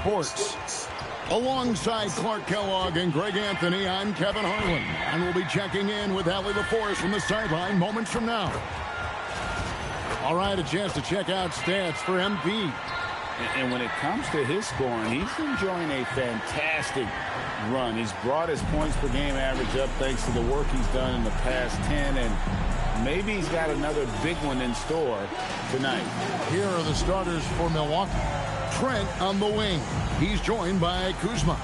Sports. Alongside Clark Kellogg and Greg Anthony, I'm Kevin Harlan, and we'll be checking in with Allie LaForce from the sideline moments from now. All right, a chance to check out stats for MP. And when it comes to his scoring, he's enjoying a fantastic run. He's brought his points per game average up thanks to the work he's done in the past 10, and maybe he's got another big one in store tonight. Here are the starters for Milwaukee. Trent on the wing. He's joined by Kuzma.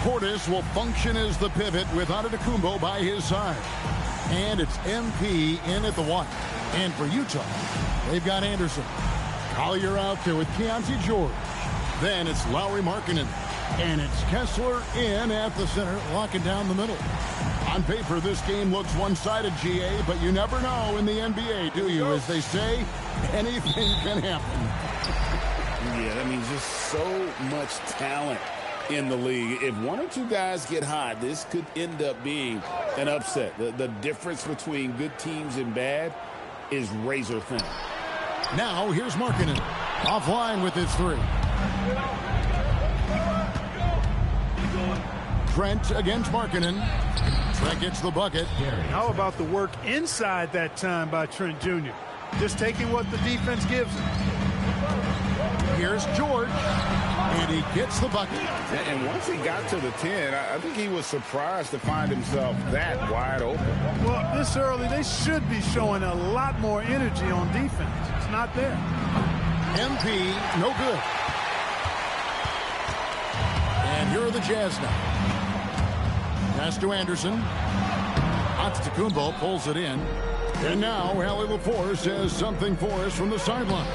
Portis will function as the pivot with Antetokounmpo by his side. And it's MP in at the 1. And for Utah, they've got Anderson. Collier out there with Keontae George. Then it's Lauri Markkanen. And it's Kessler in at the center, locking down the middle. On paper, this game looks one-sided, GA, but you never know in the NBA, do you? As they say, anything can happen. Yeah, I mean, just so much talent in the league. If one or two guys get hot, this could end up being an upset. The difference between good teams and bad is razor thin. Now, here's Markkanen. Offline with his 3. Trent against Markkanen. Trent gets the bucket. How about the work inside that time by Trent Jr.? Just taking what the defense gives him. Here's George. And he gets the bucket. And once he got to the 10, I think he was surprised to find himself that wide open. Well, this early, they should be showing a lot more energy on defense. It's not there. MP, no good. And here are the Jazz now. Pass to Anderson. Antetokounmpo pulls it in. And now Allie LaForce has something for us from the sideline.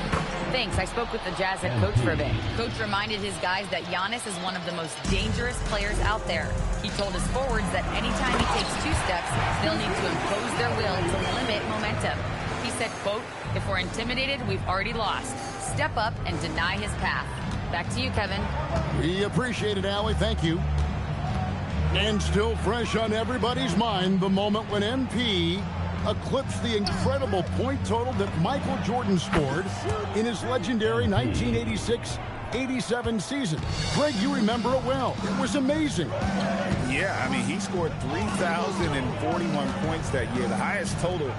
Thanks. I spoke with the Jazz head coach for a bit. Coach reminded his guys that Giannis is one of the most dangerous players out there. He told his forwards that anytime he takes 2 steps, they'll need to impose their will to limit momentum. He said, quote, "If we're intimidated, we've already lost. Step up and deny his path." Back to you, Kevin. We appreciate it, Allie. Thank you. And still fresh on everybody's mind, the moment when MP eclipsed the incredible point total that Michael Jordan scored in his legendary 1986-87 season. Greg, you remember it well. It was amazing. Yeah, I mean, he scored 3,041 points that year, the highest total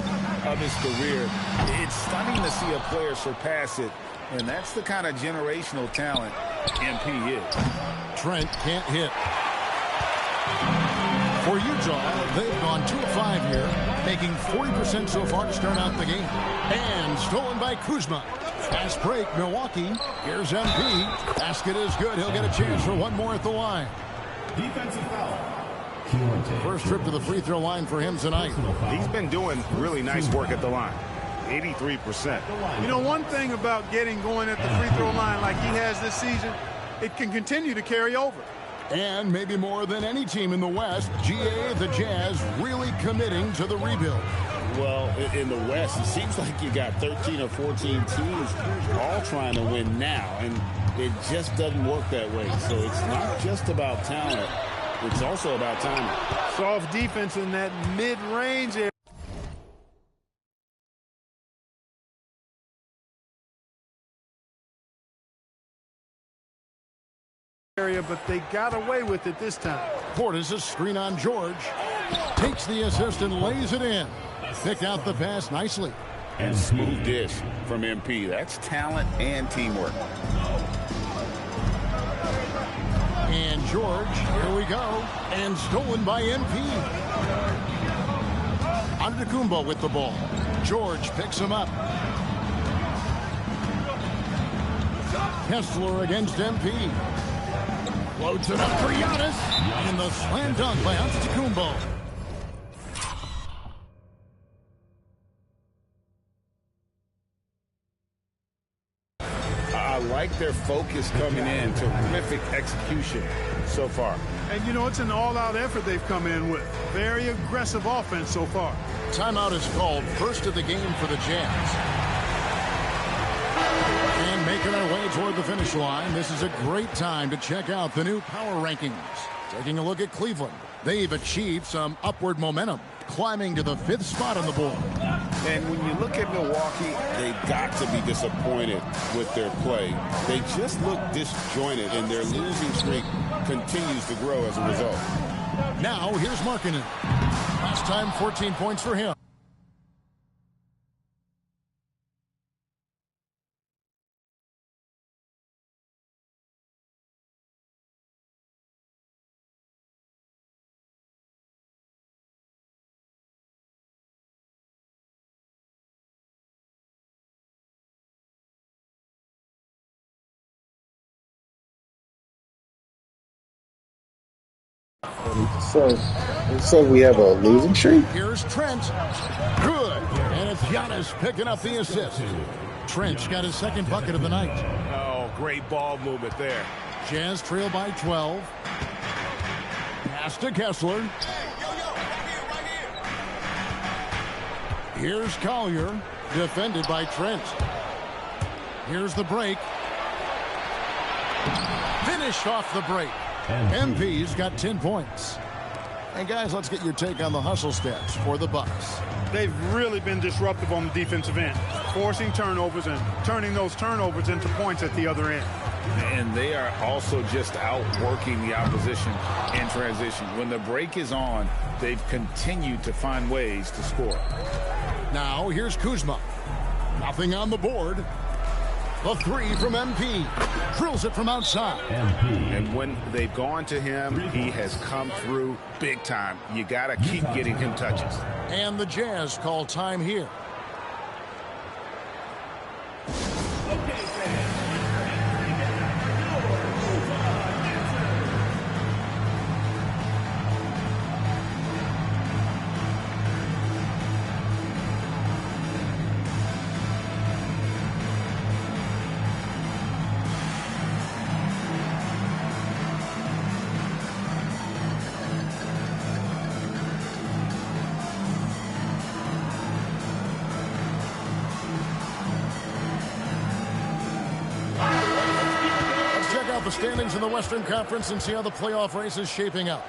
of his career. It's stunning to see a player surpass it, and that's the kind of generational talent MP is. Trent can't hit. For Utah, they've gone 2 of 5 here, making 40% so far to start out the game. And stolen by Kuzma. Fast break, Milwaukee. Here's MP. Basket is good. He'll get a chance for one more at the line. Defensive foul. First trip to the free throw line for him tonight. He's been doing really nice work at the line. 83%. You know, one thing about getting going at the free throw line like he has this season, it can continue to carry over. And maybe more than any team in the West, GA, the Jazz, really committing to the rebuild. Well, in the West, it seems like you got 13 or 14 teams all trying to win now, and it just doesn't work that way. So it's not just about talent. It's also about timing. Soft defense in that mid-range area. But they got away with it this time. Portis, a screen on George. Takes the assist and lays it in. Picked out the pass nicely. And smooth dish from MP. That's talent and teamwork. And George, here we go. And stolen by MP. Antetokounmpo with the ball. George picks him up. Kessler against MP. Loads it up for Giannis. And the slam dunk by Antetokounmpo. I like their focus coming in. Terrific execution so far. And, you know, it's an all-out effort they've come in with. Very aggressive offense so far. Timeout is called. First of the game for the Jazz. And making our way toward the finish line, this is a great time to check out the new power rankings. Taking a look at Cleveland. They've achieved some upward momentum, climbing to the 5th spot on the board. And when you look at Milwaukee, they got to be disappointed with their play. They just look disjointed, and their losing streak continues to grow as a result. Now, here's Markkanen. Last time, 14 points for him. So we have a losing streak? Here's Trent. Good. And it's Giannis picking up the assist. Trent's got his second bucket of the night. Oh, great ball movement there. Jazz trail by 12. Pass to Kessler. Here's Collier, defended by Trent. Here's the break. Finished off the break. MP's got 10 points. And guys, let's get your take on the hustle stats for the Bucks. They've really been disruptive on the defensive end, forcing turnovers and turning those turnovers into points at the other end. And they are also just outworking the opposition in transition. When the break is on, they've continued to find ways to score. Now, here's Kuzma. Nothing on the board. The three from MP. Drills it from outside. And when they've gone to him, he has come through big time. You got to keep getting him touches. And the Jazz call time here. The standings in the Western Conference and see how the playoff race is shaping up.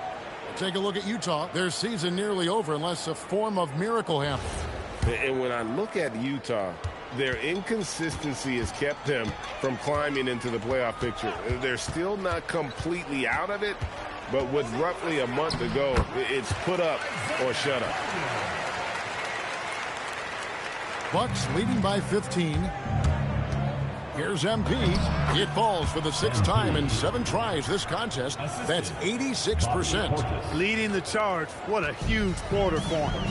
Take a look at Utah. Their season nearly over unless a form of miracle happens. And when I look at Utah, their inconsistency has kept them from climbing into the playoff picture. They're still not completely out of it, but with roughly a month to go, it's put up or shut up. Bucks leading by 15. Here's MP. It falls for the sixth time in 7 tries this contest. That's 86%. Leading the charge. What a huge quarter for him.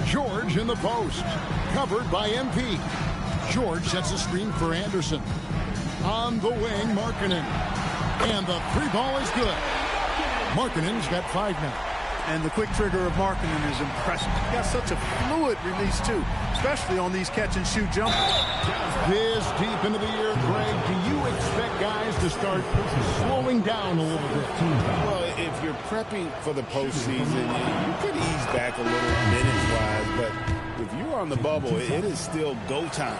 George in the post. Covered by MP. George sets a screen for Anderson. On the wing, Markkanen. And the 3-ball is good. Markkanen's got 5 now. And the quick trigger of Markkanen is impressive. He got such a fluid release, too, especially on these catch-and-shoot jumpers. This deep into the year, Greg, do you expect guys to start slowing down a little bit? Well, if you're prepping for the postseason, you could ease back a little minutes-wise, but if you're on the bubble, it is still go time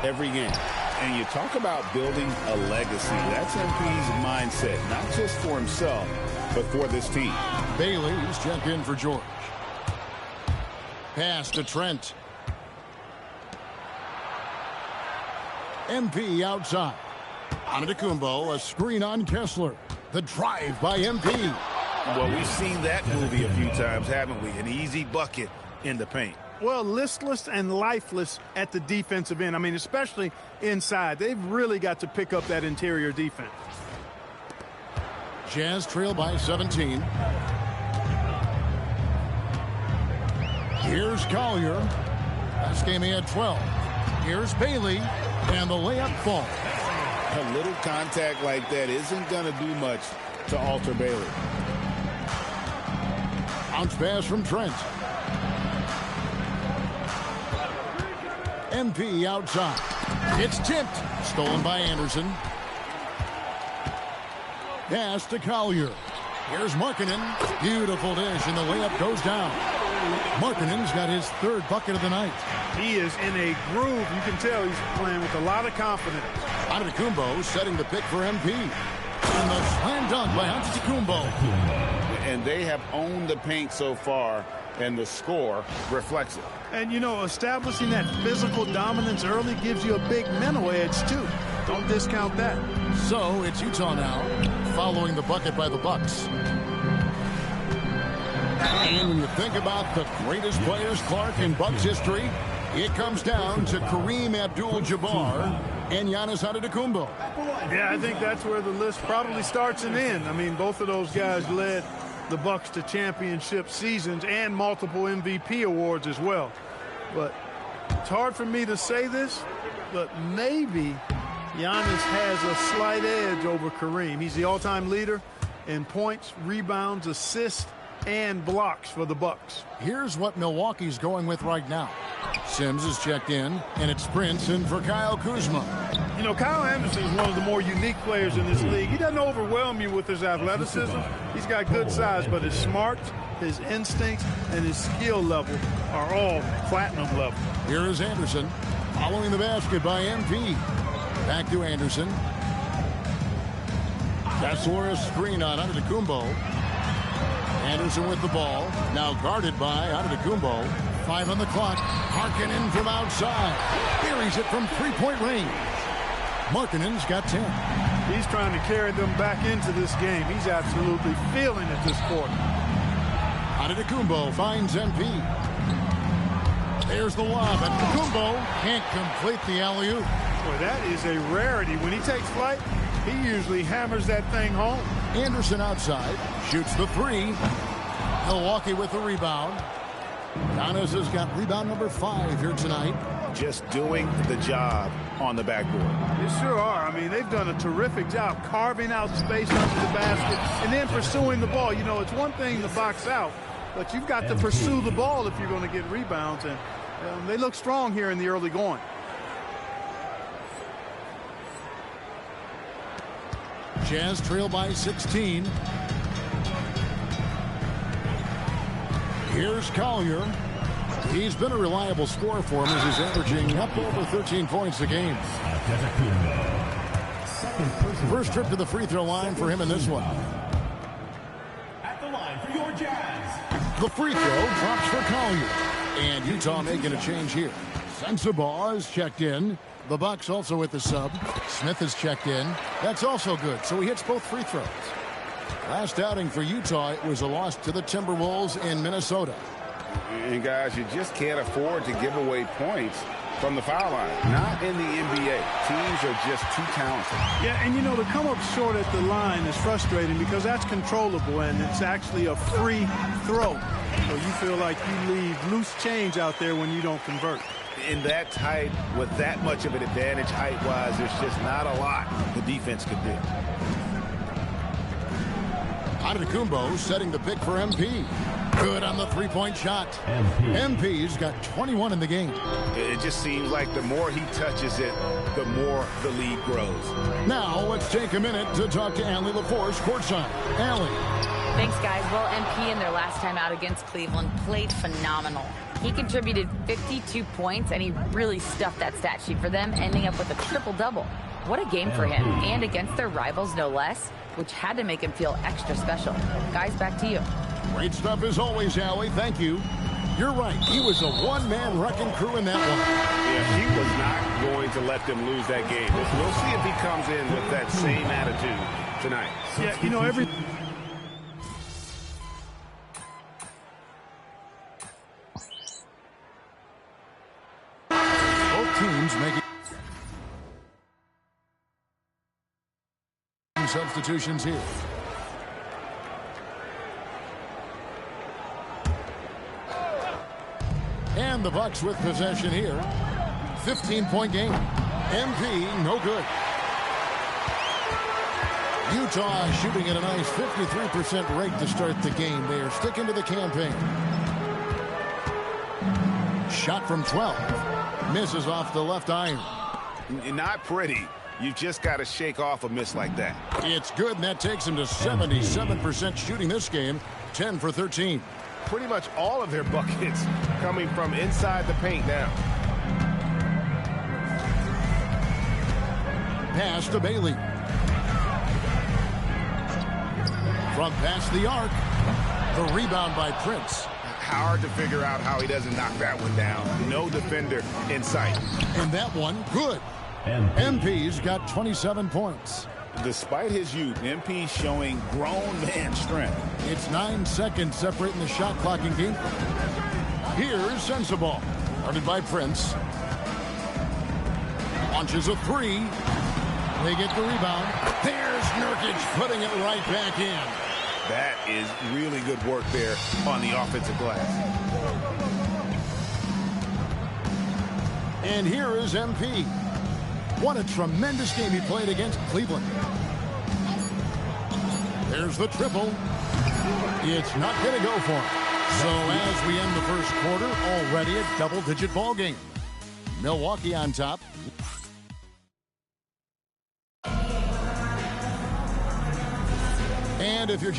every game. And you talk about building a legacy. That's MP's mindset, not just for himself, but for this team. Bailey's checked in for George. Pass to Trent. MP outside. Antetokounmpo, a screen on Kessler. The drive by MP. Well, we've seen that movie a few times, haven't we? An easy bucket in the paint. Well, listless and lifeless at the defensive end. I mean, especially inside. They've really got to pick up that interior defense. Jazz trail by 17. Here's Collier. Last game he had 12. Here's Bailey. And the layup falls. A little contact like that isn't going to do much to alter Bailey. Bounce pass from Trent. MP outside. It's tipped. Stolen by Anderson. Pass to Collier. Here's Markkanen. Beautiful dish, and the layup goes down. Markkanen's got his 3rd bucket of the night. He is in a groove. You can tell he's playing with a lot of confidence. Antetokounmpo setting the pick for MP. And the slam dunk by Antetokounmpo. And they have owned the paint so far and the score reflects it. And, you know, establishing that physical dominance early gives you a big mental edge, too. Don't discount that. So it's Utah now, following the bucket by the Bucks. And when you think about the greatest players, Clark, in Bucks history, it comes down to Kareem Abdul-Jabbar and Giannis Antetokounmpo. Yeah, I think that's where the list probably starts and ends. I mean, both of those guys led the Bucks to championship seasons and multiple MVP awards as well. But it's hard for me to say this, but maybe Giannis has a slight edge over Kareem. He's the all-time leader in points, rebounds, assists, and blocks for the Bucks. Here's what Milwaukee's going with right now. Sims is checked in, and it's Prince in for Kyle Kuzma. You know, Kyle Anderson is one of the more unique players in this league. He doesn't overwhelm you with his athleticism. He's got good size, but his smarts, his instincts, and his skill level are all platinum level. Here is Anderson, following the basket by MP. Back to Anderson. Kessler, a screen on Antetokounmpo. Anderson with the ball, now guarded by Antetokounmpo. 5 on the clock. Markkanen from outside. Buries it from three-point range. Markkanen's got 10. He's trying to carry them back into this game. He's absolutely feeling it this quarter. Antetokounmpo finds MP. There's the lob. Antetokounmpo can't complete the alley-oop. Boy, that is a rarity. When he takes flight, he usually hammers that thing home. Anderson outside. Shoots the three. Milwaukee with the rebound. Giannis has got rebound number 5 here tonight. Just doing the job on the backboard. They sure are. I mean, they've done a terrific job carving out space under the basket and then pursuing the ball. You know, it's one thing to box out, but you've got to pursue the ball if you're going to get rebounds. And they look strong here in the early going. Jazz trail by 16. Here's Collier. He's been a reliable scorer for him as he's averaging up over 13 points a game. First trip to the free throw line for him in this one. At the line for your Jazz. The free throw drops for Collier. And Utah making a change here. Sensabaugh is checked in. The Bucks also with the sub. Smith is checked in. That's also good. So he hits both free throws. Last outing for Utah, it was a loss to the Timberwolves in Minnesota. And guys, you just can't afford to give away points from the foul line. Not in the NBA. Teams are just too talented. Yeah, and you know, to come up short at the line is frustrating because that's controllable and it's actually a free throw. So you feel like you leave loose change out there when you don't convert. In that tight, with that much of an advantage height-wise, there's just not a lot the defense could do. Antetokounmpo setting the pick for MP. Good on the three-point shot. MP's got 21 in the game. It just seems like the more he touches it, the more the lead grows. Now let's take a minute to talk to Allie LaForce courtside. Allie. Thanks, guys. Well, MP in their last time out against Cleveland played phenomenal. He contributed 52 points, and he really stuffed that stat sheet for them, ending up with a triple-double. What a game for him, and against their rivals, no less, which had to make him feel extra special. Guys, back to you. Great stuff as always, Allie. Thank you. You're right. He was a one-man wrecking crew in that one. Yeah, he was not going to let them lose that game. We'll see if he comes in with that same attitude tonight. Yeah, you know, Both teams making substitutions here. And the Bucks with possession here. 15-point game. MP, no good. Utah shooting at a nice 53% rate to start the game. They are sticking to the campaign. Shot from 12. Misses off the left iron. Not pretty. You've just got to shake off a miss like that. It's good, and that takes them to 77% shooting this game. 10 for 13. Pretty much all of their buckets coming from inside the paint now. Pass to Bailey. From past the arc. The rebound by Prince. hard to figure out how he doesn't knock that one down. No defender in sight. And that one, good. MP's got 27 points. Despite his youth, MP showing grown man strength. It's 9 seconds separating the shot clock in game. Here's Sensible. Guarded by Prince. Launches a three. They get the rebound. There's Nurkic putting it right back in. That is really good work there on the offensive glass. And here is MP. What a tremendous game he played against Cleveland. There's the triple. It's not going to go for him. So as we end the first quarter, already a double-digit ball game. Milwaukee on top. And if you're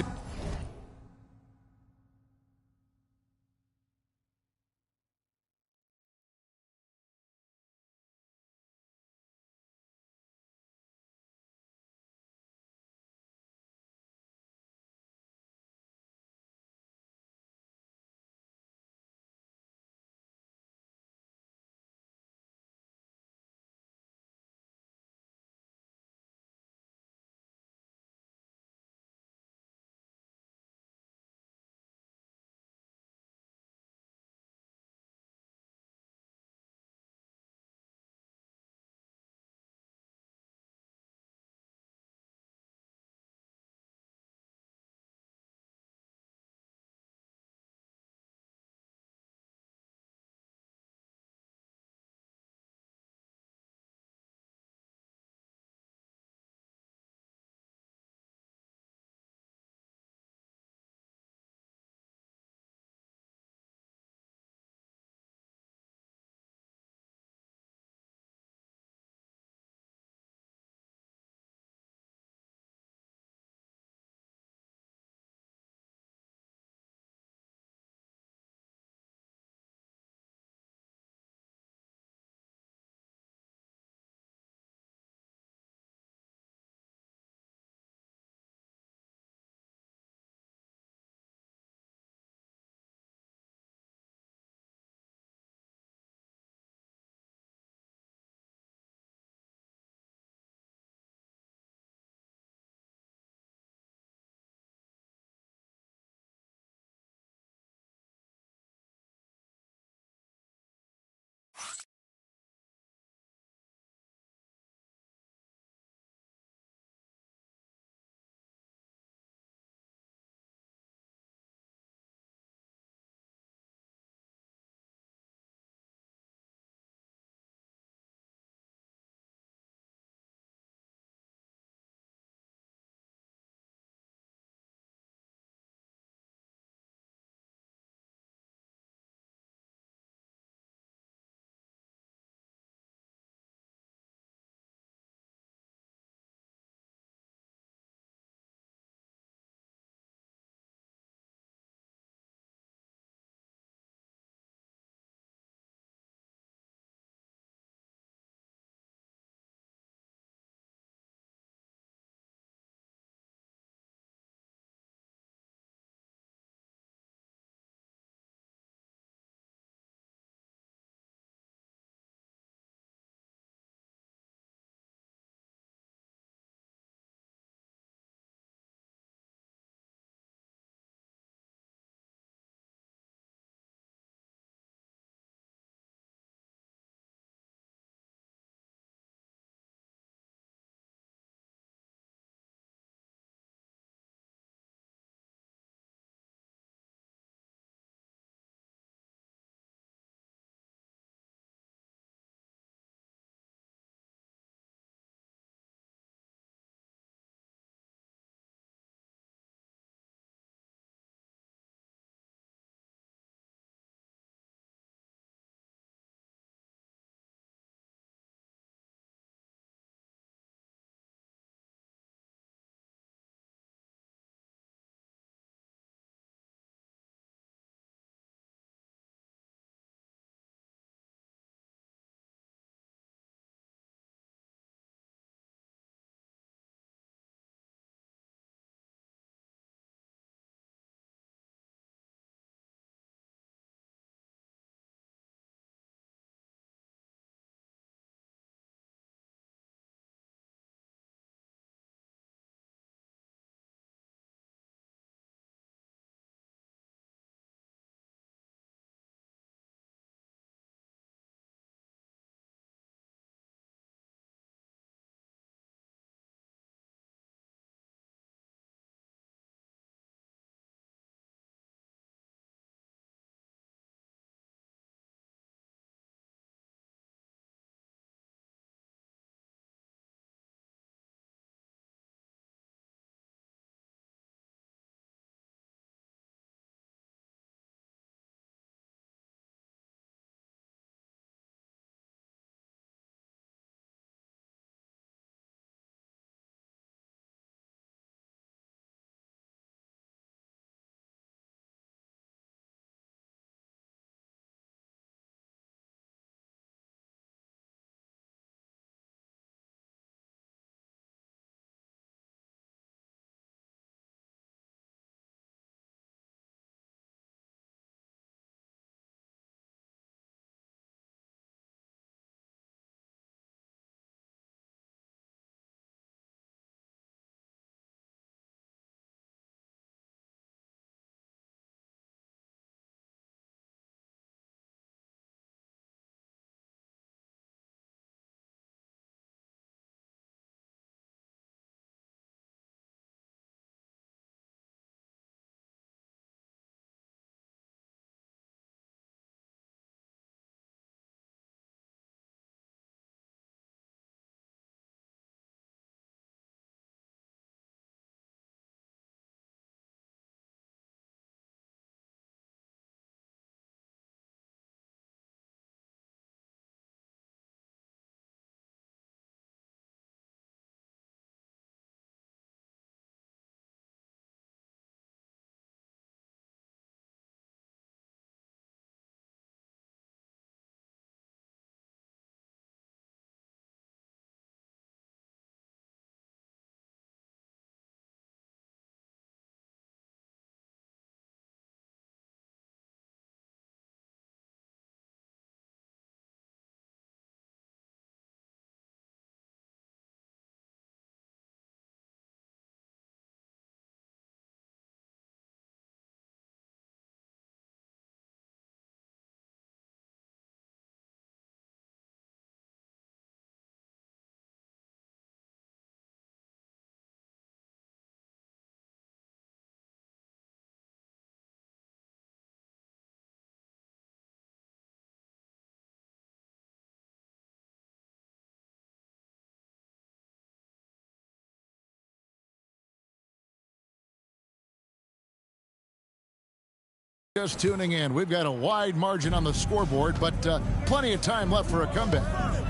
Just tuning in, we've got a wide margin on the scoreboard, but plenty of time left for a comeback.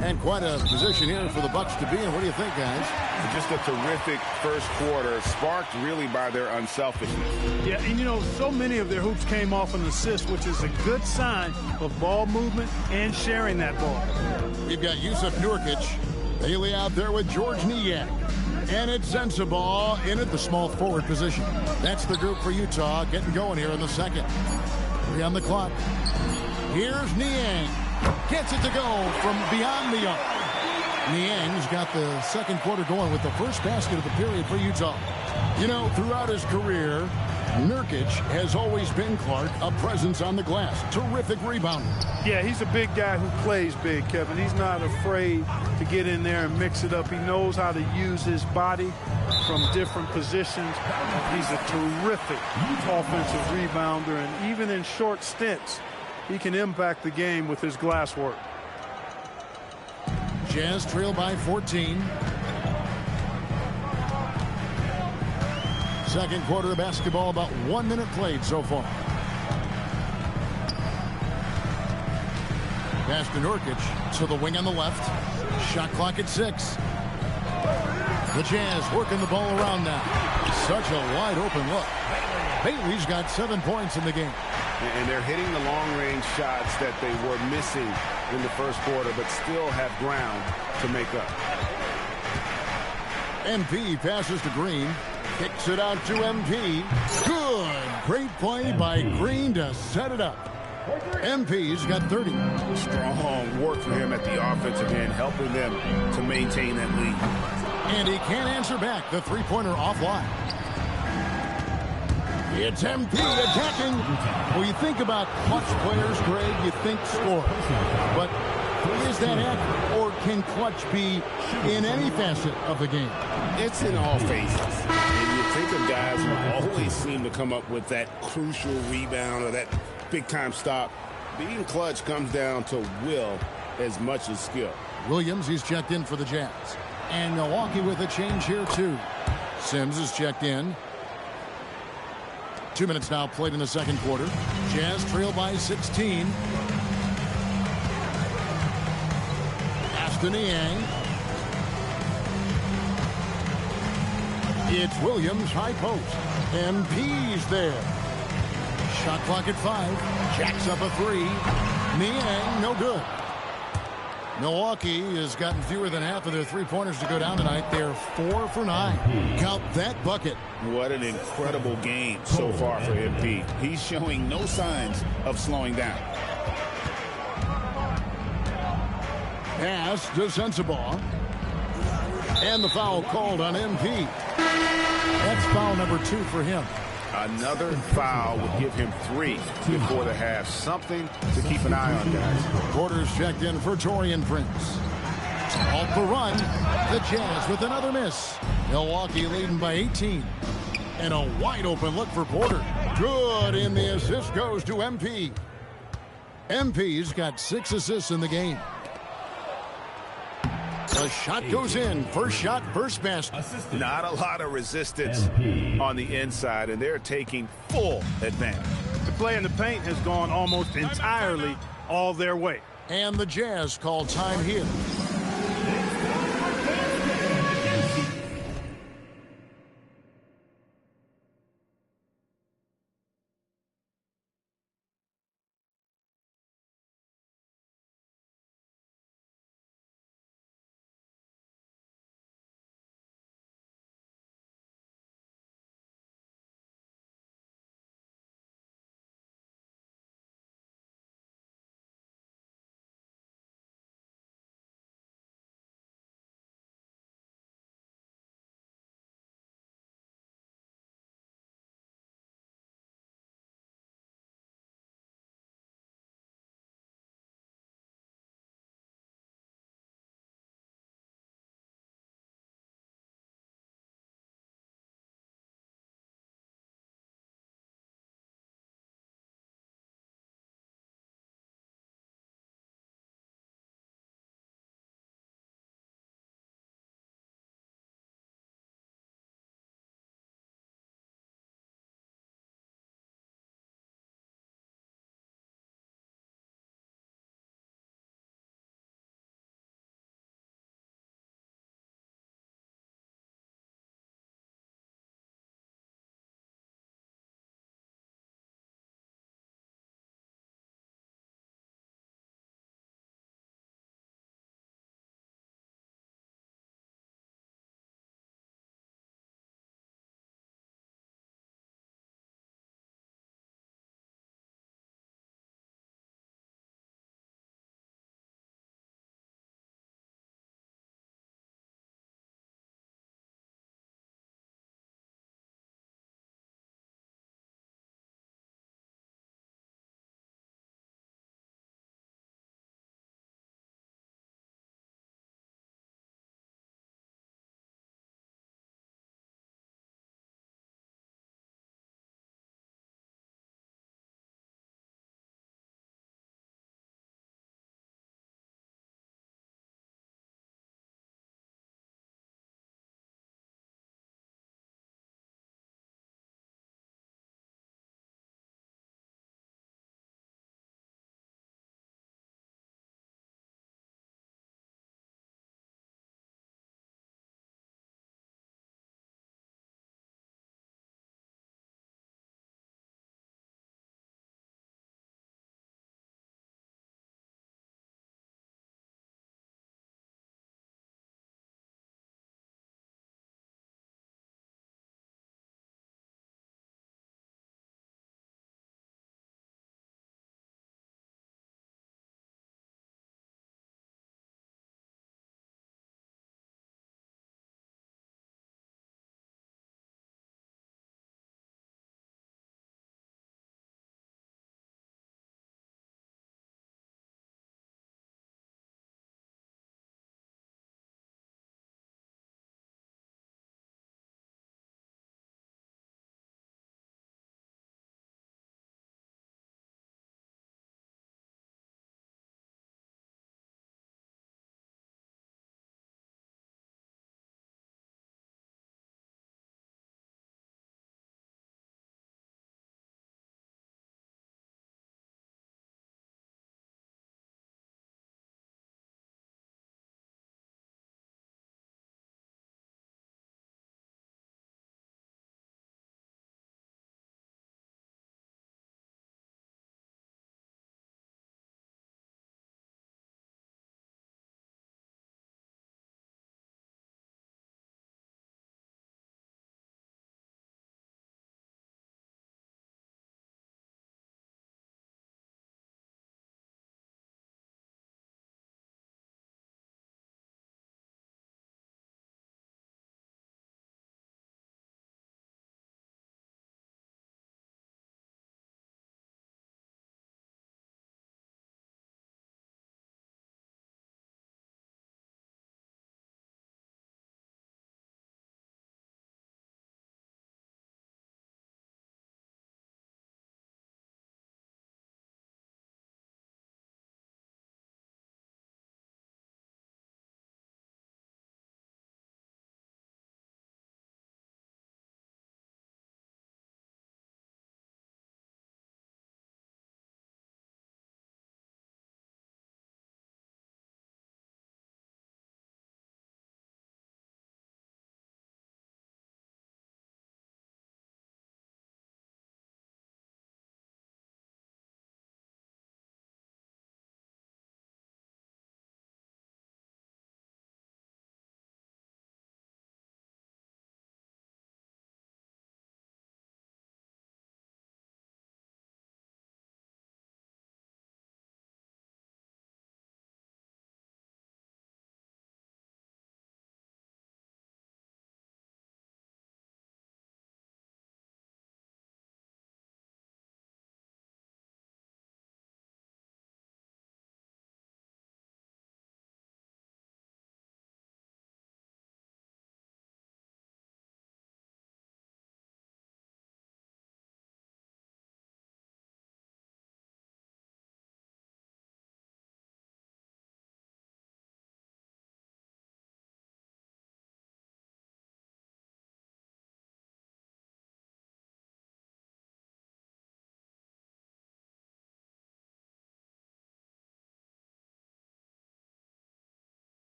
And quite a position here for the Bucks to be in. What do you think, guys? Just a terrific first quarter, sparked really by their unselfishness. Yeah, and you know, so many of their hoops came off an assist, which is a good sign of ball movement and sharing that ball. We've got Yusuf Nurkic, Bailey out there with George Niang. And it's Sensabaugh in at the small forward position. That's the group for Utah getting going here in the second. 3 on the clock. Here's Niang. Gets it to go from beyond the arc. Niang's got the second quarter going with the first basket of the period for Utah. You know, throughout his career, Nurkic has always been, Clark, a presence on the glass. Terrific rebounder. Yeah, he's a big guy who plays big, Kevin. He's not afraid to get in there and mix it up. He knows how to use his body from different positions. He's a terrific offensive rebounder, and even in short stints, he can impact the game with his glass work. Jazz trail by 14. Second quarter of basketball, about 1 minute played so far. Pass to Nurkic to the wing on the left. Shot clock at 6. The Jazz working the ball around now. Such a wide open look. Bailey's got 7 points in the game. And they're hitting the long-range shots that they were missing in the first quarter, but still have ground to make up. MP passes to Green. Kicks it out to MP. Good. Great play by Green to set it up. MP's got 30. Strong work for him at the offensive end, helping them to maintain that lead. And he can't answer back. The three-pointer offline. It's MP attacking. Well, you think about clutch players, Greg, you think score. But is that accurate, or can clutch be in any facet of the game? It's in all phases. And you think of guys who always seem to come up with that crucial rebound or that big-time stop. Being clutch comes down to will as much as skill. Williams, he's checked in for the Jazz. And Milwaukee with a change here, too. Sims is checked in. 2 minutes now played in the second quarter. Jazz trail by 16. Pass to Niang. It's Williams, high post. MP's there. Shot clock at 5. Jacks up a 3. Niang, no good. Milwaukee has gotten fewer than half of their three-pointers to go down tonight. They're 4 for 9. Count that bucket. What an incredible game so far for MP. He's showing no signs of slowing down. Pass to Sensabaugh. And the foul called on MP. That's foul number 2 for him. Another foul would give him 3 before the half. Something to keep an eye on, guys. Porter's checked in for Taurean Prince. Off the run. The Jazz with another miss. Milwaukee leading by 18. And a wide open look for Porter. Good, and the assist goes to MP. MP's got 6 assists in the game. The shot goes in. First shot, first basket. Not a lot of resistance on the inside, and they're taking full advantage. The play in the paint has gone almost entirely all their way. And the Jazz call time here.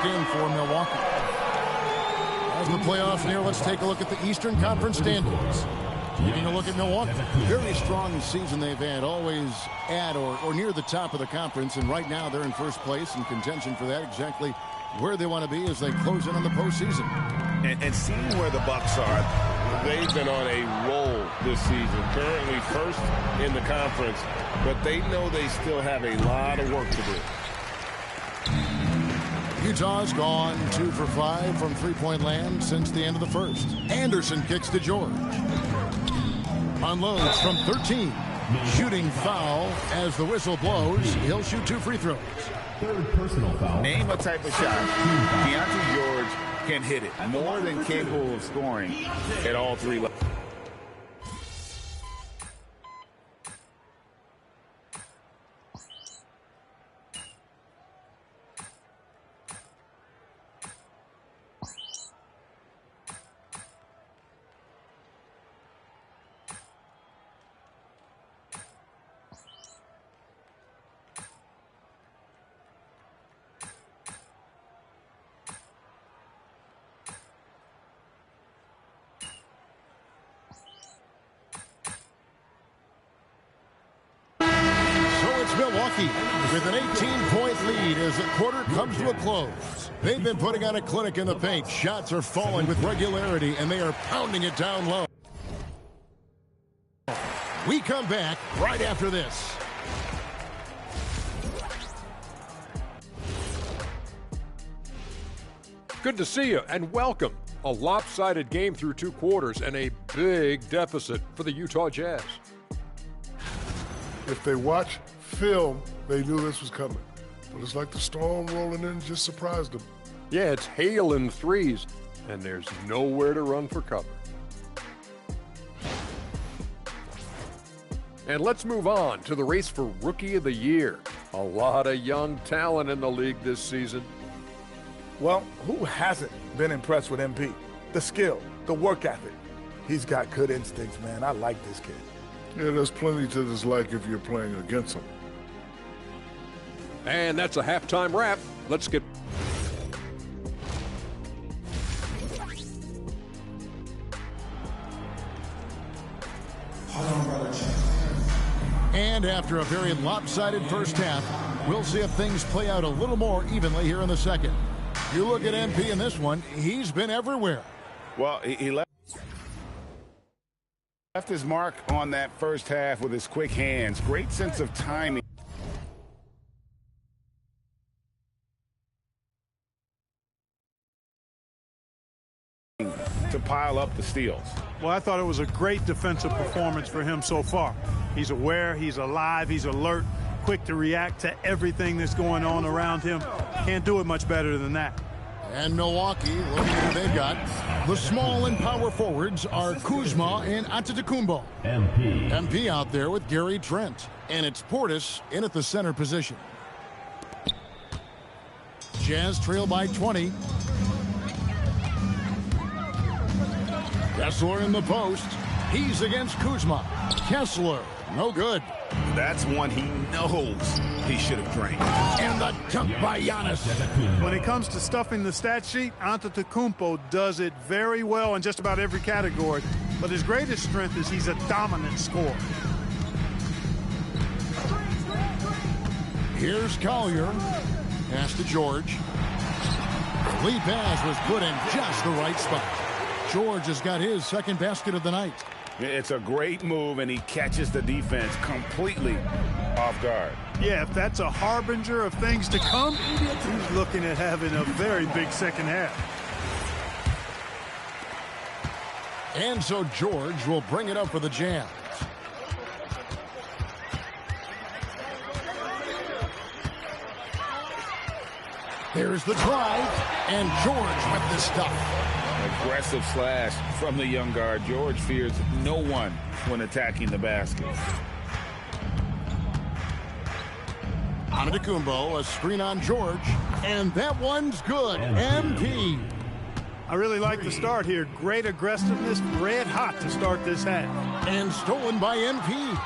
back in for Milwaukee. As the playoffs near, let's take a look at the Eastern Conference standings. Taking a look at Milwaukee. Very strong season they've had, always at or near the top of the conference, and right now they're in first place in contention for that, exactly where they want to be as they close in on the postseason. And seeing where the Bucks are, they've been on a roll this season, currently first in the conference, but they know they still have a lot of work to do. Utah's gone 2 for 5 from three-point land since the end of the first. Anderson kicks to George. Unloads from 13. Shooting foul as the whistle blows. He'll shoot 2 free throws. Third personal foul. Name a type of shot Deontay George can hit it. More than capable of scoring at all 3 levels. Milwaukee with an 18-point lead as the quarter comes to a close. They've been putting on a clinic in the paint. Shots are falling with regularity, and they are pounding it down low. We come back right after this. Good to see you, and welcome. A lopsided game through 2 quarters and a big deficit for the Utah Jazz. If they watch film, they knew this was coming. But it's like the storm rolling in just surprised them. Yeah, it's hail and threes, and there's nowhere to run for cover. And let's move on to the race for Rookie of the Year. A lot of young talent in the league this season. Well, who hasn't been impressed with MP? The skill, the work ethic. He's got good instincts, man. I like this kid. Yeah, there's plenty to dislike if you're playing against him. And that's a halftime wrap. Let's get... And after a very lopsided first half, we'll see if things play out a little more evenly here in the second. You look at MP in this one, he's been everywhere. Well, he left his mark on that first half with his quick hands. Great sense of timing. To pile up the steals. Well, I thought it was a great defensive performance for him so far. He's aware, he's alive, he's alert, quick to react to everything that's going on around him. Can't do it much better than that. And Milwaukee, looking at who they've got. The small and power forwards are Kuzma and Antetokounmpo. MP out there with Gary Trent. And it's Portis in at the center position. Jazz trail by 20. Kessler in the post. He's against Kuzma. Kessler, no good. That's one he knows he should have drained. And the dunk by Giannis. When it comes to stuffing the stat sheet, Antetokounmpo does it very well in just about every category. But his greatest strength is he's a dominant scorer. Here's Collier. Pass to George. The lead pass was put in just the right spot. George has got his second basket of the night. It's a great move, and he catches the defense completely off guard. Yeah, if that's a harbinger of things to come, he's looking at having a very big second half. And so George will bring it up for the Jazz. There's the drive, and George with the stuff. Aggressive slash from the young guard. George fears no one when attacking the basket. Antetokounmpo, a screen on George, and that one's good. MP. I really like the start here. Great aggressiveness, red hot to start this half. And stolen by MP.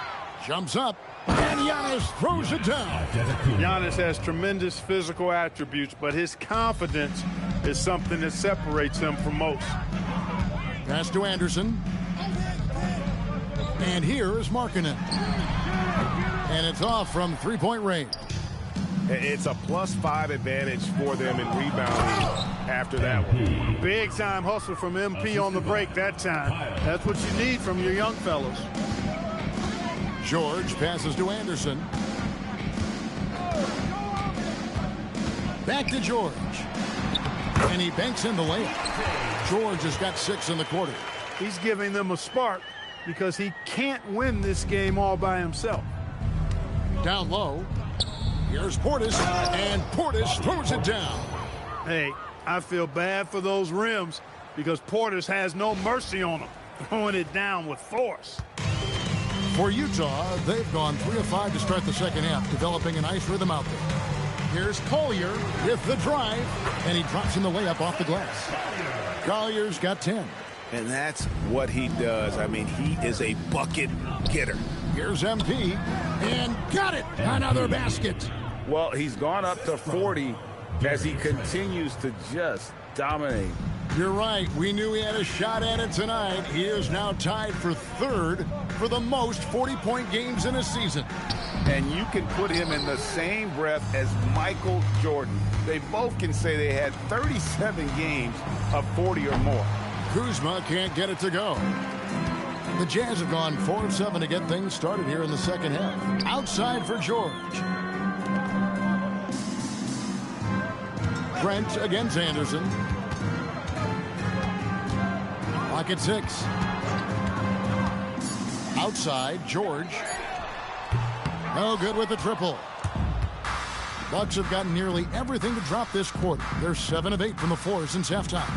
Jumps up, And Giannis throws it down. Giannis has tremendous physical attributes, but his confidence is something that separates him from most. Pass to Anderson. And here is Markkanen. And it's off from three-point range. It's a +5 advantage for them in rebounding after that one. Big-time hustle from MP on the break that time. That's what you need from your young fellas. George passes to Anderson. Back to George. And he banks in the layup. George has got 6 in the quarter. He's giving them a spark because he can't win this game all by himself. Down low. Here's Portis, and Portis throws it down. Hey, I feel bad for those rims because Portis has no mercy on them, throwing it down with force. For Utah, they've gone 3 of 5 to start the second half, developing a nice rhythm out there. Here's Collier with the drive, and he drops in the layup off the glass. Collier's got 10. And that's what he does. I mean, he is a bucket getter. Here's MP, and got it! Another basket. Well, he's gone up to 40 as he continues to just dominate. You're right. We knew he had a shot at it tonight. He is now tied for 3rd for the most 40-point games in a season. And you can put him in the same breath as Michael Jordan. They both can say they had 37 games of 40 or more. Kuzma can't get it to go. The Jazz have gone 4 of 7 to get things started here in the second half. Outside for George. Trent against Anderson. Clock at 6. Outside, George. No good with the triple. Bucks have gotten nearly everything to drop this quarter. They're 7 of 8 from the floor since halftime.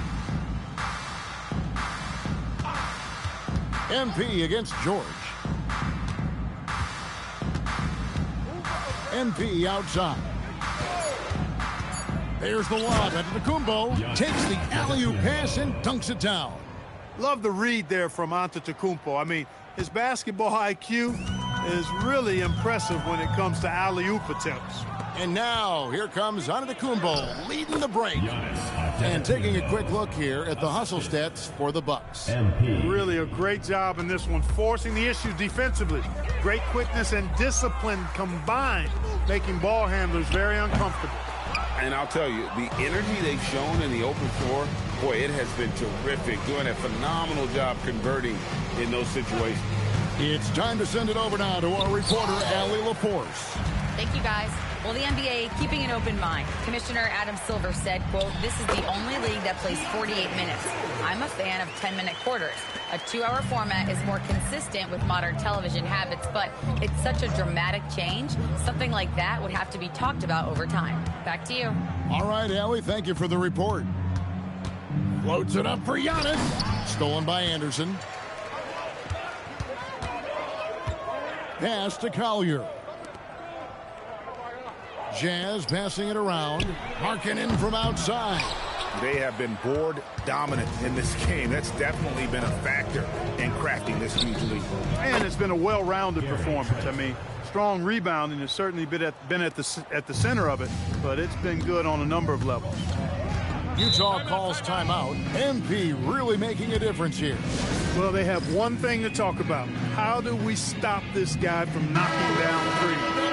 MP against George. MP outside. There's the lob. Antetokounmpo takes the alley-oop pass and dunks it down. Love the read there from Antetokounmpo. I mean, his basketball IQ is really impressive when it comes to alley-oop attempts. And now, here comes Antetokounmpo leading the break. And taking a quick look here at the hustle stats for the Bucks. Really a great job in this one, forcing the issues defensively. Great quickness and discipline combined, making ball handlers very uncomfortable. And I'll tell you, the energy they've shown in the open floor, boy, it has been terrific. Doing a phenomenal job converting in those situations. It's time to send it over now to our reporter, Allie LaForce. Thank you, guys. Well, the NBA keeping an open mind. Commissioner Adam Silver said, quote, "This is the only league that plays 48 minutes. I'm a fan of 10-minute quarters. A 2-hour format is more consistent with modern television habits, but it's such a dramatic change. Something like that would have to be talked about over time." Back to you. All right, Allie, thank you for the report. Floats it up for Giannis. Stolen by Anderson. Pass to Collier. Jazz passing it around. Markkanen from outside. They have been board dominant in this game. That's definitely been a factor in crafting this huge lead. And it's been a well-rounded performance. I mean, strong rebounding has certainly been at the center of it, but it's been good on a number of levels. Utah calls timeout. MP really making a difference here. Well, they have one thing to talk about. How do we stop this guy from knocking down threes?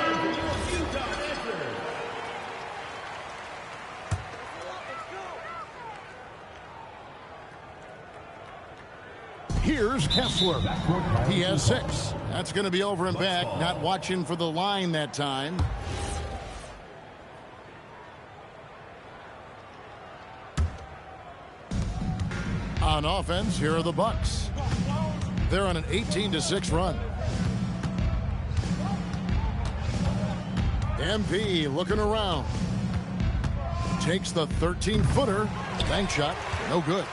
Here's Kessler. He has 6. That's going to be over and back. Not watching for the line that time. On offense, here are the Bucks. They're on an 18-6 run. MP looking around. Takes the 13-footer. Bank shot. No good.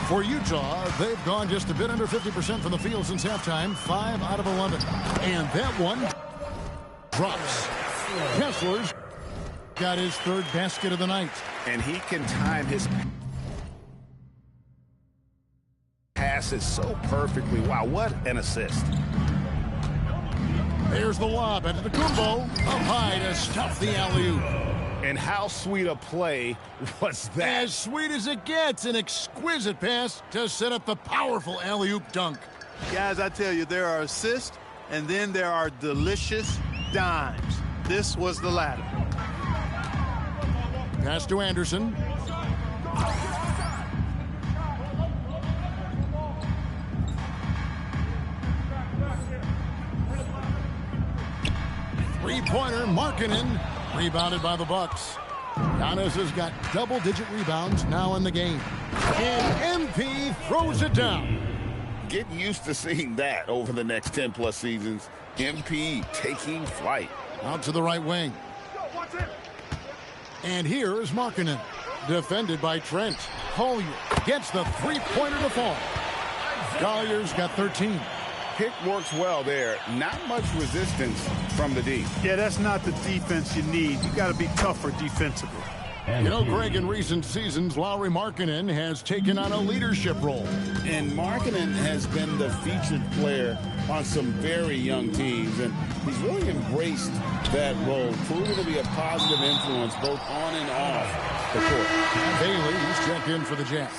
For Utah, they've gone just a bit under 50% from the field since halftime. 5 out of 11. And that one drops. Kessler's got his 3rd basket of the night. And he can time his passes so perfectly. Wow, what an assist. There's the lob into the Kumbo. Up high to stuff the alley-oop. And how sweet a play was that? As sweet as it gets, an exquisite pass to set up the powerful alley-oop dunk. Guys, I tell you, there are assists, and then there are delicious dimes. This was the latter. Pass to Anderson. Three-pointer, Markkanen. Rebounded by the Bucks. Giannis has got double-digit rebounds now in the game. And MP throws it down. Get used to seeing that over the next 10-plus seasons. MP taking flight. Out to the right wing. And here is Markkanen. Defended by Trent. Collier gets the three-pointer to fall. Collier's got 13. Pick works well there. Not much resistance from the D. Yeah, that's not the defense you need. You got to be tougher defensively. You know, Greg, in recent seasons, Lauri Markkanen has taken on a leadership role. And Markkanen has been the featured player on some very young teams, and he's really embraced that role, proving to be a positive influence both on and off the court. Bailey, he's checked in for the Jazz.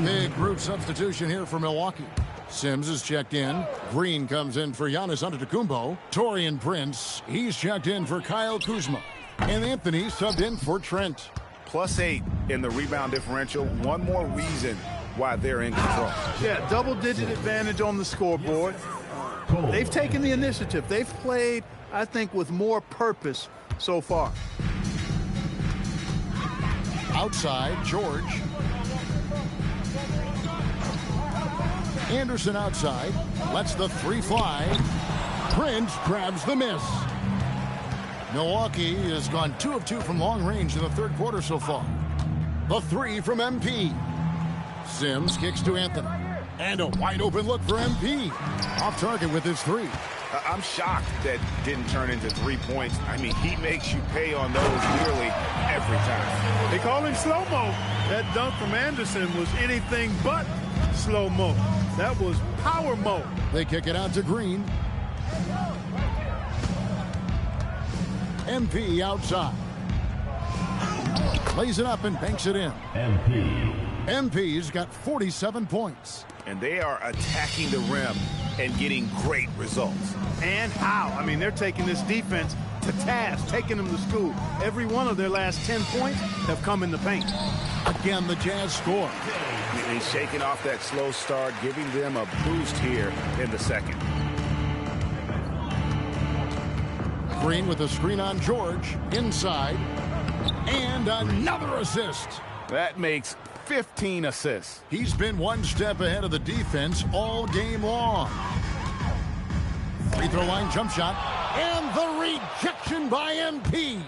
Big group substitution here for Milwaukee. Sims is checked in. Green comes in for Giannis Antetokounmpo. Taurean Prince, he's checked in for Kyle Kuzma. And Anthony subbed in for Trent. +8 in the rebound differential. One more reason why they're in control. Yeah, double-digit advantage on the scoreboard. They've taken the initiative. They've played, I think, with more purpose so far. Outside, George. Anderson outside. Lets the three fly. Prince grabs the miss. Milwaukee has gone 2 of 2 from long range in the third quarter so far. The three from MP. Sims kicks to Anthony. And a wide open look for MP. Off target with his three. I'm shocked that didn't turn into 3 points. I mean, he makes you pay on those nearly every time. They call him slow-mo. That dunk from Anderson was anything but slow-mo. That was power mo. They kick it out to Green. MP outside. Lays it up and banks it in. MP's got 47 points. And they are attacking the rim and getting great results. And how? I mean, they're taking this defense to task, taking them to school. Every one of their last 10 points have come in the paint. Again, the Jazz score. He's shaking off that slow start, giving them a boost here in the second. Green with a screen on George. Inside. And another assist. That makes 15 assists. He's been one step ahead of the defense all game long. Free throw line jump shot. And the rejection by MP.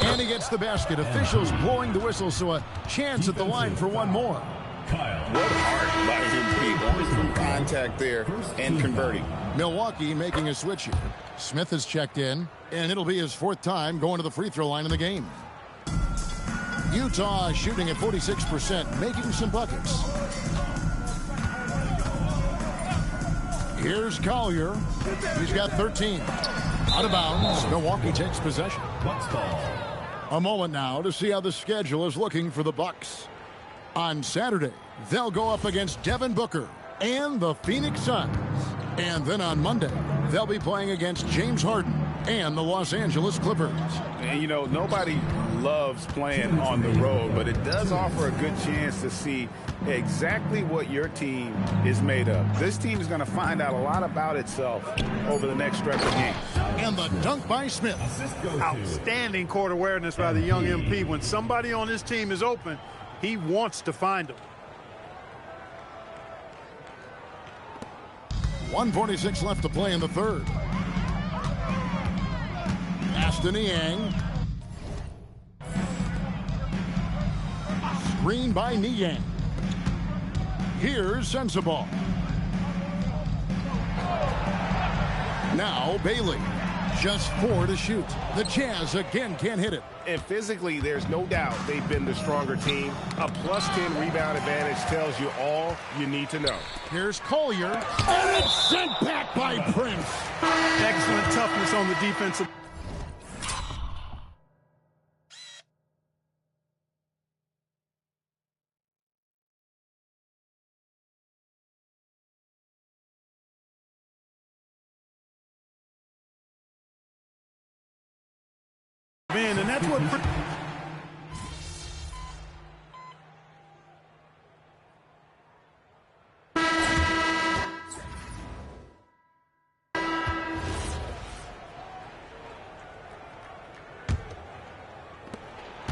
And he gets the basket. Officials blowing the whistle, so a chance at the line for one more. What heart by MP, going through contact there and converting. Milwaukee making a switch here. Smith has checked in, and it'll be his 4th time going to the free throw line in the game. Utah shooting at 46%, making some buckets. Here's Collier. He's got 13. Out of bounds, Milwaukee takes possession. A moment now to see how the schedule is looking for the Bucks. On Saturday, they'll go up against Devin Booker and the Phoenix Suns. And then on Monday, they'll be playing against James Harden and the Los Angeles Clippers. And, you know, nobody loves playing on the road, but it does offer a good chance to see exactly what your team is made of. This team is going to find out a lot about itself over the next stretch of games. And the dunk by Smith. Outstanding court awareness by the young MP. When somebody on his team is open, he wants to find them. 1:46 left to play in the third. Pass to Niang. Screen by Niang. Here's Sensabaugh. Now Bailey. Just 4 to shoot. The Jazz again can't hit it. And physically, there's no doubt they've been the stronger team. A plus 10 rebound advantage tells you all you need to know. Here's Collier, and it's sent back by Prince. Excellent toughness on the defensive. Man, and that's what.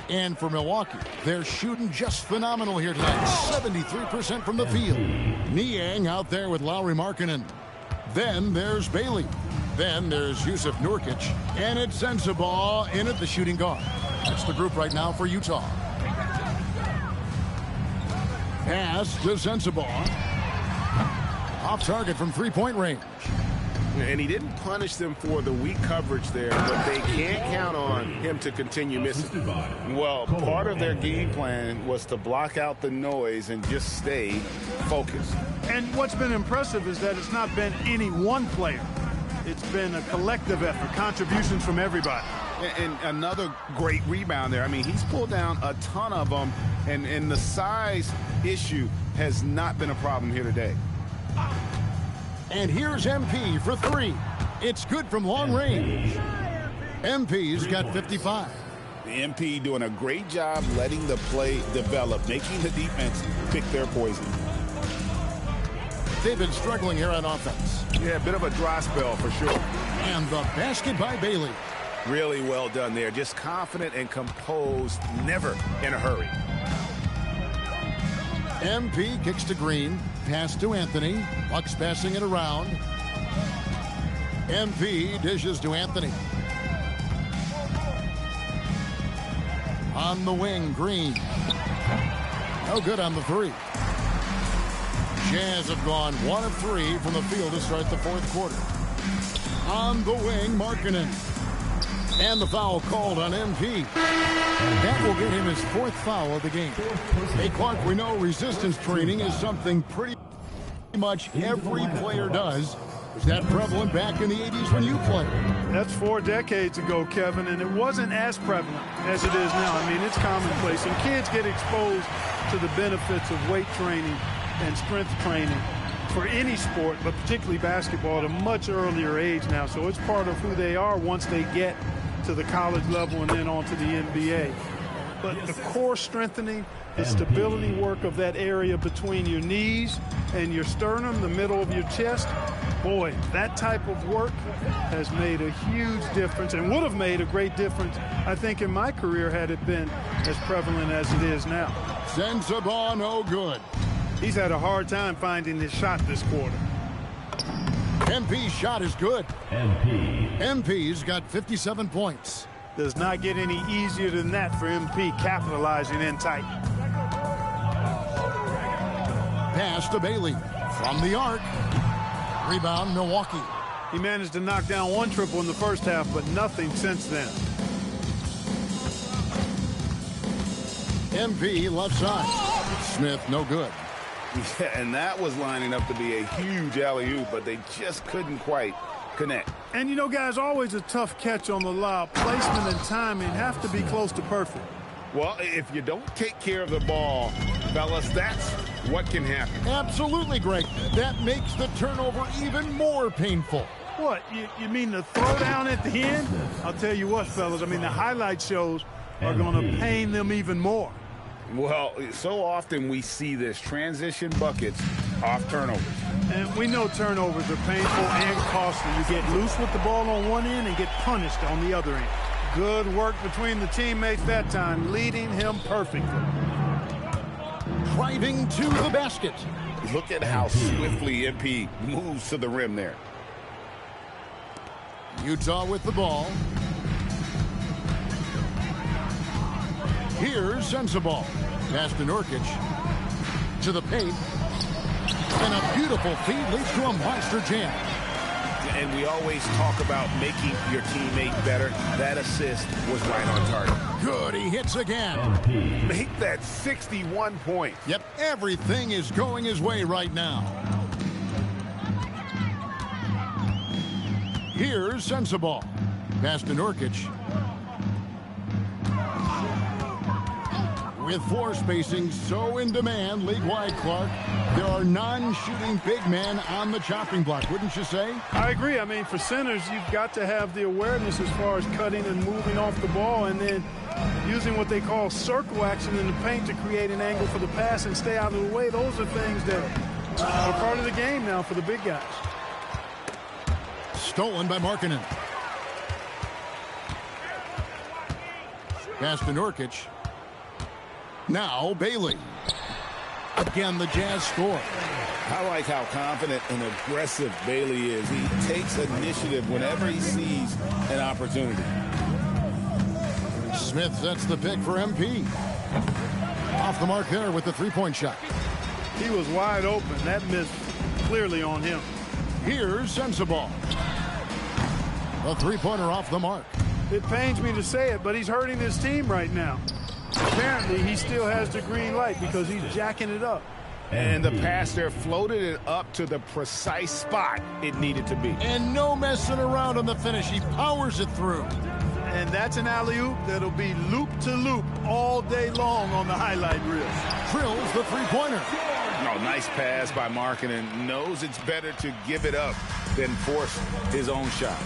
And for Milwaukee, they're shooting just phenomenal here tonight. 73% from the field. Niang out there with Lauri Markkanen. Then there's Bailey. Then there's Yusuf Nurkic. And it's Sensabaugh in at the shooting guard. That's the group right now for Utah. Pass to Sensabaugh. Off target from three-point range. And he didn't punish them for the weak coverage there, but they can't count on him to continue missing. Well, part of their game plan was to block out the noise and just stay focused. And what's been impressive is that it's not been any one player. It's been a collective effort, contributions from everybody. And another great rebound there. I mean, he's pulled down a ton of them, and the size issue has not been a problem here today. And here's MP for 3. It's good from long range. MP's got 55. The MP doing a great job letting the play develop, making the defense pick their poison. They've been struggling here on offense. Yeah, a bit of a dry spell for sure. And the basket by Bailey. Really well done there. Just confident and composed, never in a hurry. MP kicks to Green. Pass to Anthony. Bucks passing it around. MP dishes to Anthony. On the wing, Green. No good on the 3. Jazz have gone 1 of 3 from the field to start the fourth quarter. On the wing, Markkanen. And the foul called on MP. That will get him his 4th foul of the game. Hey, Clark, we know resistance training is something pretty much every player does. Was that prevalent back in the 80s when you played? That's 4 decades ago, Kevin, and it wasn't as prevalent as it is now. I mean, it's commonplace, and kids get exposed to the benefits of weight training and strength training for any sport, but particularly basketball, at a much earlier age now. So it's part of who they are once they get to the college level and then on to the NBA. But the core strengthening, the stability work of that area between your knees and your sternum, the middle of your chest, boy, that type of work has made a huge difference and would have made a great difference, I think, in my career had it been as prevalent as it is now. Sensabaugh, no good. He's had a hard time finding his shot this quarter. MP's shot is good. MP's got 57 points. Does not get any easier than that for MP, capitalizing in tight. Pass to Bailey from the arc. Rebound, Milwaukee. He managed to knock down 1 triple in the first half, but nothing since then. MP left side. Smith, no good. Yeah, and that was lining up to be a huge alley-oop, but they just couldn't quite connect. And, you know, guys, always a tough catch on the lob. Placement and timing have to be close to perfect. Well, if you don't take care of the ball, fellas, that's what can happen. Absolutely, Greg. That makes the turnover even more painful. What, you mean the throwdown at the end? I'll tell you what, fellas, I mean, the highlight shows are going to pain them even more. Well, so often we see this, transition buckets off turnovers. And we know turnovers are painful and costly. You get loose with the ball on one end and get punished on the other end. Good work between the teammates that time, leading him perfectly. Driving to the basket. Look at how swiftly MP moves to the rim there. Utah with the ball. Here's Sensabaugh. Pass to Nurkic. To the paint. And a beautiful feed leads to a monster jam. And we always talk about making your teammate better. That assist was right on target. Good, he hits again. Make that 61 points. Yep, everything is going his way right now. Here's Sensabaugh. Pass to Nurkic. With floor spacing so in demand, league-wide, Clark, there are non-shooting big men on the chopping block, wouldn't you say? I agree. I mean, for centers, you've got to have the awareness as far as cutting and moving off the ball and then using what they call circle action in the paint to create an angle for the pass and stay out of the way. Those are things that are part of the game now for the big guys. Stolen by Markkanen. Pass to Nurkic. Now Bailey. Again, the Jazz score. I like how confident and aggressive Bailey is. He takes initiative whenever he sees an opportunity. Smith sets the pick for MP. Off the mark there with the three-point shot. He was wide open. That missed clearly on him. Here's Sensabaugh. A three-pointer off the mark. It pains me to say it, but he's hurting his team right now. Apparently, he still has the green light because he's jacking it up. And the pass there floated it up to the precise spot it needed to be. And no messing around on the finish. He powers it through. And that's an alley-oop that'll be loop-to-loop all day long on the highlight reel. Drills the three-pointer. No, nice pass by Markkanen. Knows it's better to give it up than force his own shot.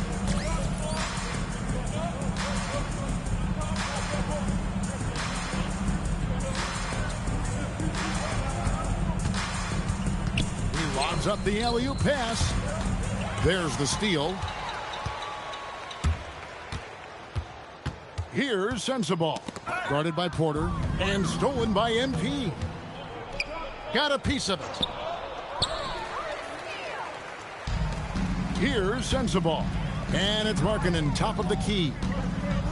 Lobs up the alley-oop pass. There's the steal. Here's Sensabaugh. Guarded by Porter and stolen by MP. Got a piece of it. Here's Sensabaugh. And it's Markkanen, top of the key.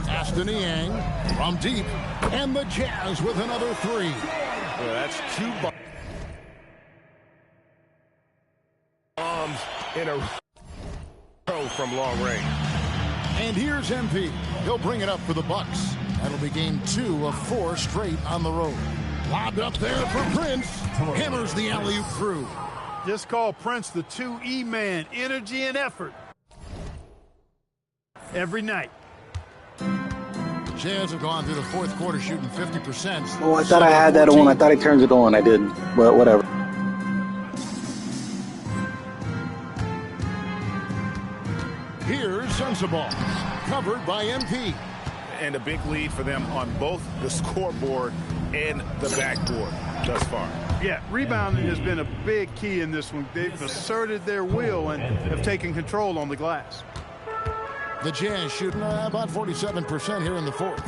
Aston Niang from deep. And the Jazz with another three. Well, that's two bombs in a row from long range. And here's MP. He'll bring it up for the Bucks. That'll be game 2 of 4 straight on the road. Lobbed up there for Prince. Hammers the alley-oop through. Just call Prince the 2E man. Energy and effort. Every night. Jazz have gone through the fourth quarter shooting 50%. Oh, I thought I had that on. I thought I turned it on. I didn't. But whatever. Here's Sensabaugh. Covered by MP. And a big lead for them on both the scoreboard and the backboard thus far. Yeah, rebounding has been a big key in this one. They've asserted their will and have taken control on the glass. The Jazz shooting about 47% here in the fourth.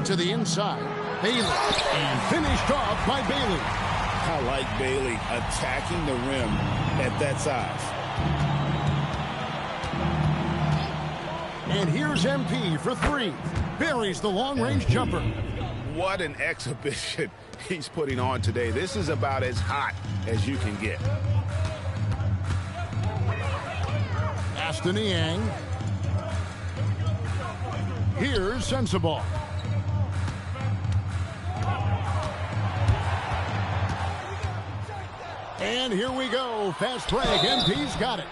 To the inside, Bailey. And finished off by Bailey. I like Bailey attacking the rim at that size. And here's MP for 3. Buries the long-range jumper. What an exhibition he's putting on today. This is about as hot as you can get. Aston Niang. Here's Sensabaugh. And here we go. Fast break. MP's got it.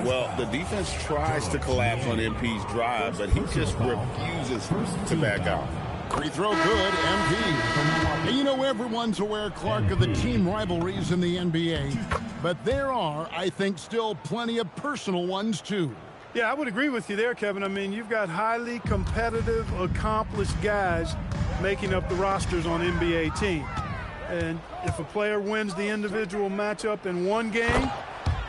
Well, the defense tries to collapse on MP's drive, but he just refuses to back out. Free throw good, MP. And you know, everyone's aware, Clark, of the team rivalries in the NBA. But there are, I think, still plenty of personal ones, too. Yeah, I would agree with you there, Kevin. I mean, you've got highly competitive, accomplished guys making up the rosters on NBA teams. And if a player wins the individual matchup in one game,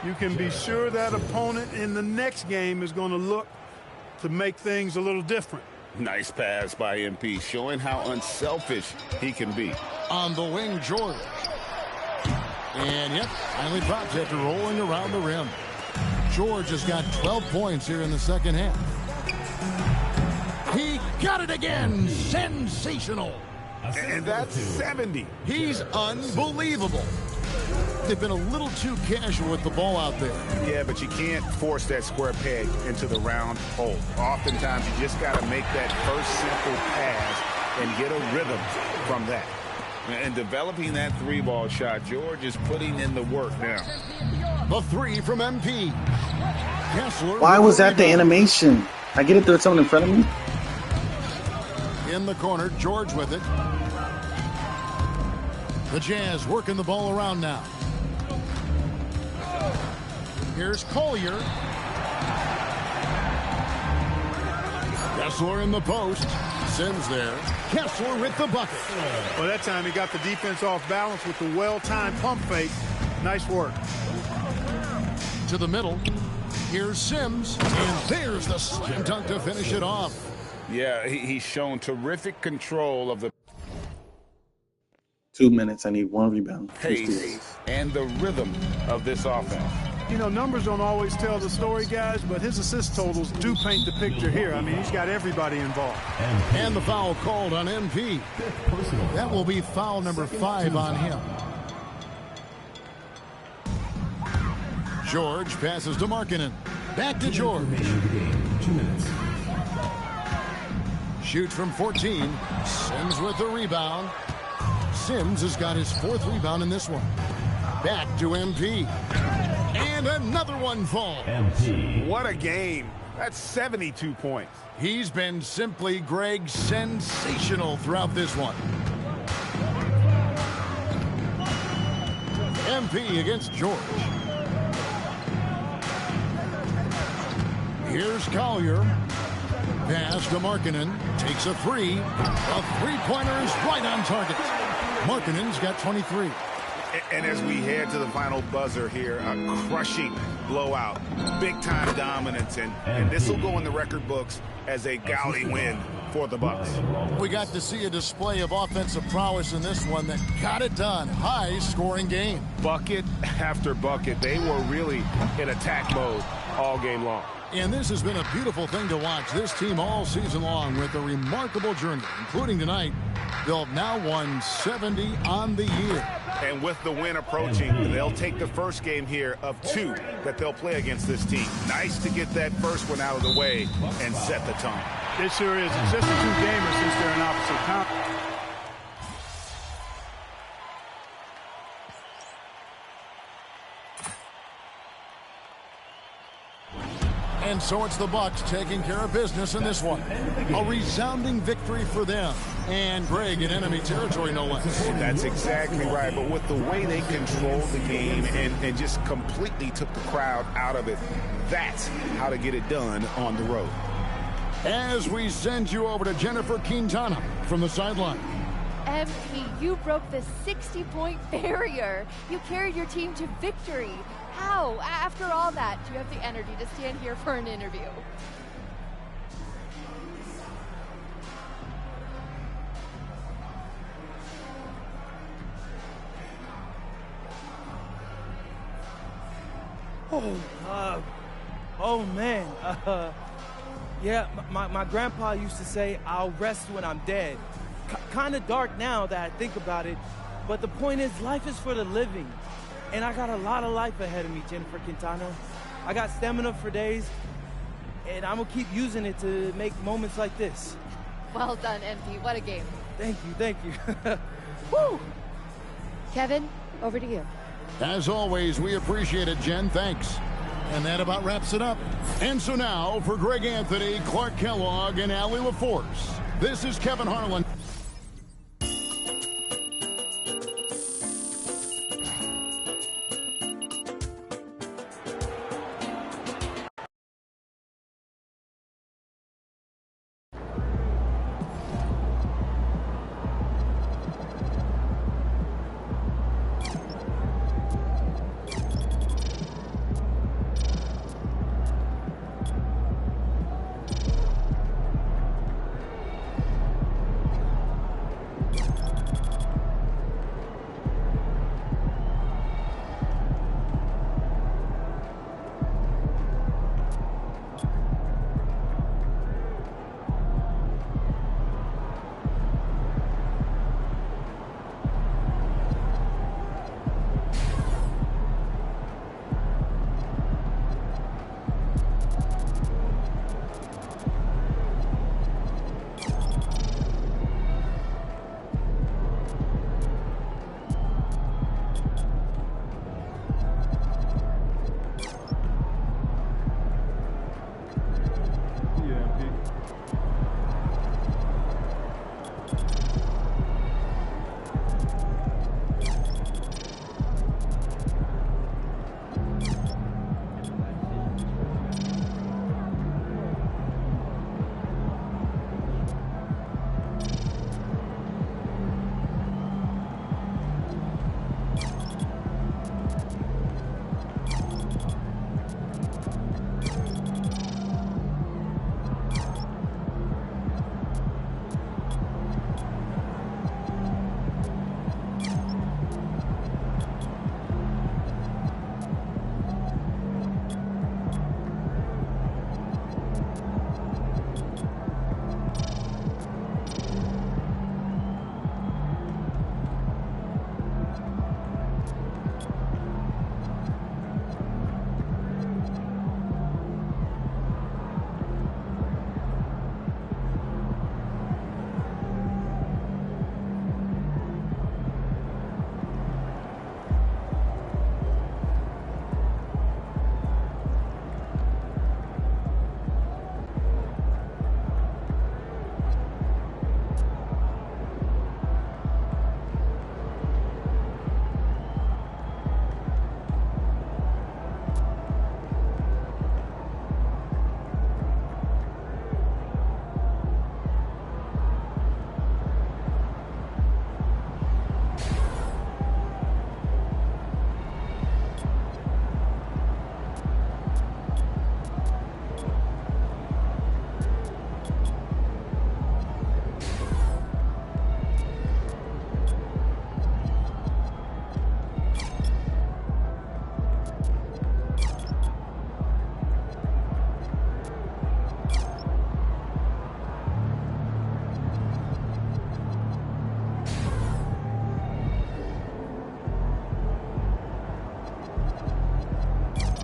you can be sure that opponent in the next game is going to look to make things a little different. Nice pass by MP, showing how unselfish he can be. On the wing, George. And, yep, finally drops after rolling around the rim. George has got 12 points here in the second half. He got it again. Sensational. And that's 70. He's unbelievable. they've been a little too casual with the ball out there. Yeah, but you can't force that square peg into the round hole. Oftentimes, you just got to make that first simple pass and get a rhythm from that. And developing that three-ball shot, George is putting in the work now. The three from MP. Kessler. Why was that the animation? I get it, there's someone in front of me. In the corner, George with it. The Jazz working the ball around now. Here's Collier. Kessler in the post. Sims there. Kessler with the bucket. Well, that time he got the defense off balance with the well-timed pump fake. Nice work. To the middle. Here's Sims. And there's the slam dunk to finish it off. Yeah, he's shown terrific control of the 2 minutes. I need 1 rebound. pace and the rhythm of this offense. You know, numbers don't always tell the story, guys, but his assist totals do paint the picture here. I mean, he's got everybody involved. And the foul called on MP. That will be foul number 5 on him. George passes to Markkanen. Back to George. 2 minutes. Shoots from 14. Sims with the rebound. Sims has got his 4th rebound in this one. Back to MP. And another one falls. MP. What a game. That's 72 points. He's been simply, Greg, sensational throughout this one. MP against George. Here's Collier. Pass to Markkanen. Takes a 3. A three-pointer is right on target. Markkanen's got 23. And as we head to the final buzzer here, a crushing blowout, big-time dominance, and this will go in the record books as a gaudy win for the Bucks. We got to see a display of offensive prowess in this one that got it done. High-scoring game. Bucket after bucket. They were really in attack mode all game long. And this has been a beautiful thing to watch this team all season long with a remarkable journey, including tonight. They'll have now won 70 on the year. And with the win approaching, they'll take the first game here of 2 that they'll play against this team. Nice to get that first one out of the way and set the tone. It sure is. It's just a 2-gamer since they're in opposite conference. And so it's the Bucks taking care of business in this one. A resounding victory for them. And Greg in enemy territory, no less. That's exactly right. But with the way they controlled the game and just completely took the crowd out of it, that's how to get it done on the road. As we send you over to Jennifer Quintana from the sideline. MP, you broke the 60-point barrier. You carried your team to victory. How? After all that, do you have the energy to stand here for an interview? Oh man. Yeah, my grandpa used to say, I'll rest when I'm dead. Kind of dark now that I think about it, but the point is, life is for the living. And I got a lot of life ahead of me, Jennifer Quintana. I got stamina for days, and I'm going to keep using it to make moments like this. Well done, MP. What a game. Thank you. Woo! Kevin, over to you. As always, we appreciate it, Jen. Thanks. And that about wraps it up. And so now, for Greg Anthony, Clark Kellogg, and Allie LaForce, this is Kevin Harlan.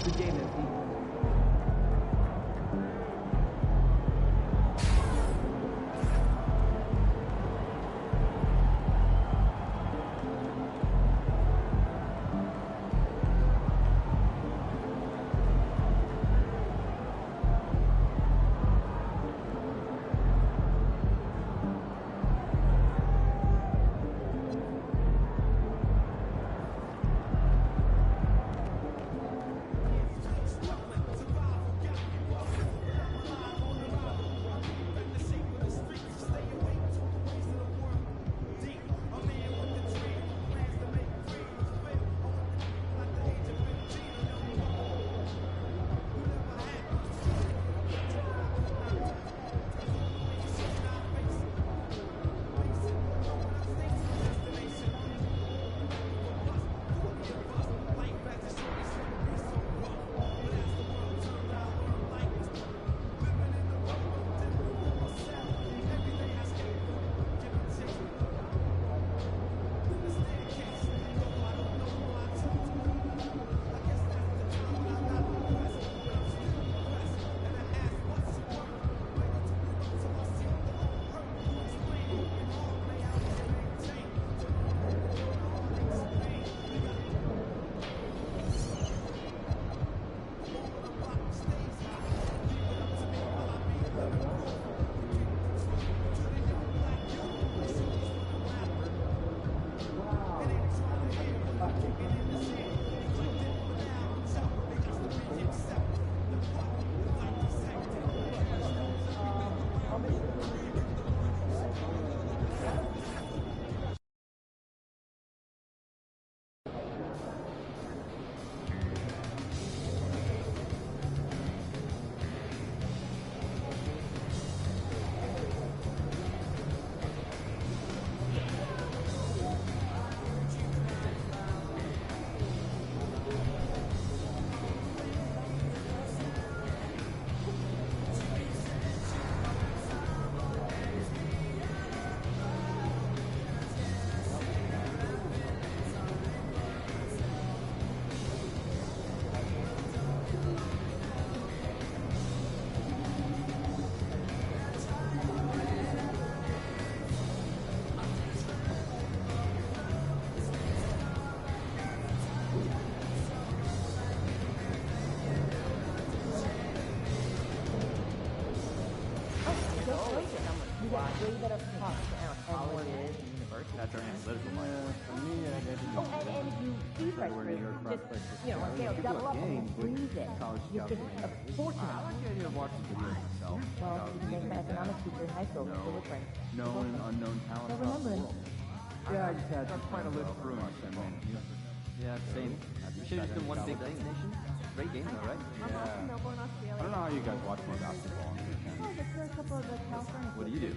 Good game, MP. way better talk and more university. That's our analytical mind. For me, I guess and if you do break through, just, double up and freeze it. You could afford to. I like the idea of watching videos myself. Well, you can make an economics teacher in high school. Known and unknown talent. Don't remember him. Yeah, I just had quite a list for us. Yeah, same. We should have just done one big thing. Great game though, right? I'm watching Melbourne, Australia. I don't know how you guys watch more basketball on the weekend. Oh, just a couple of the California. What do you do?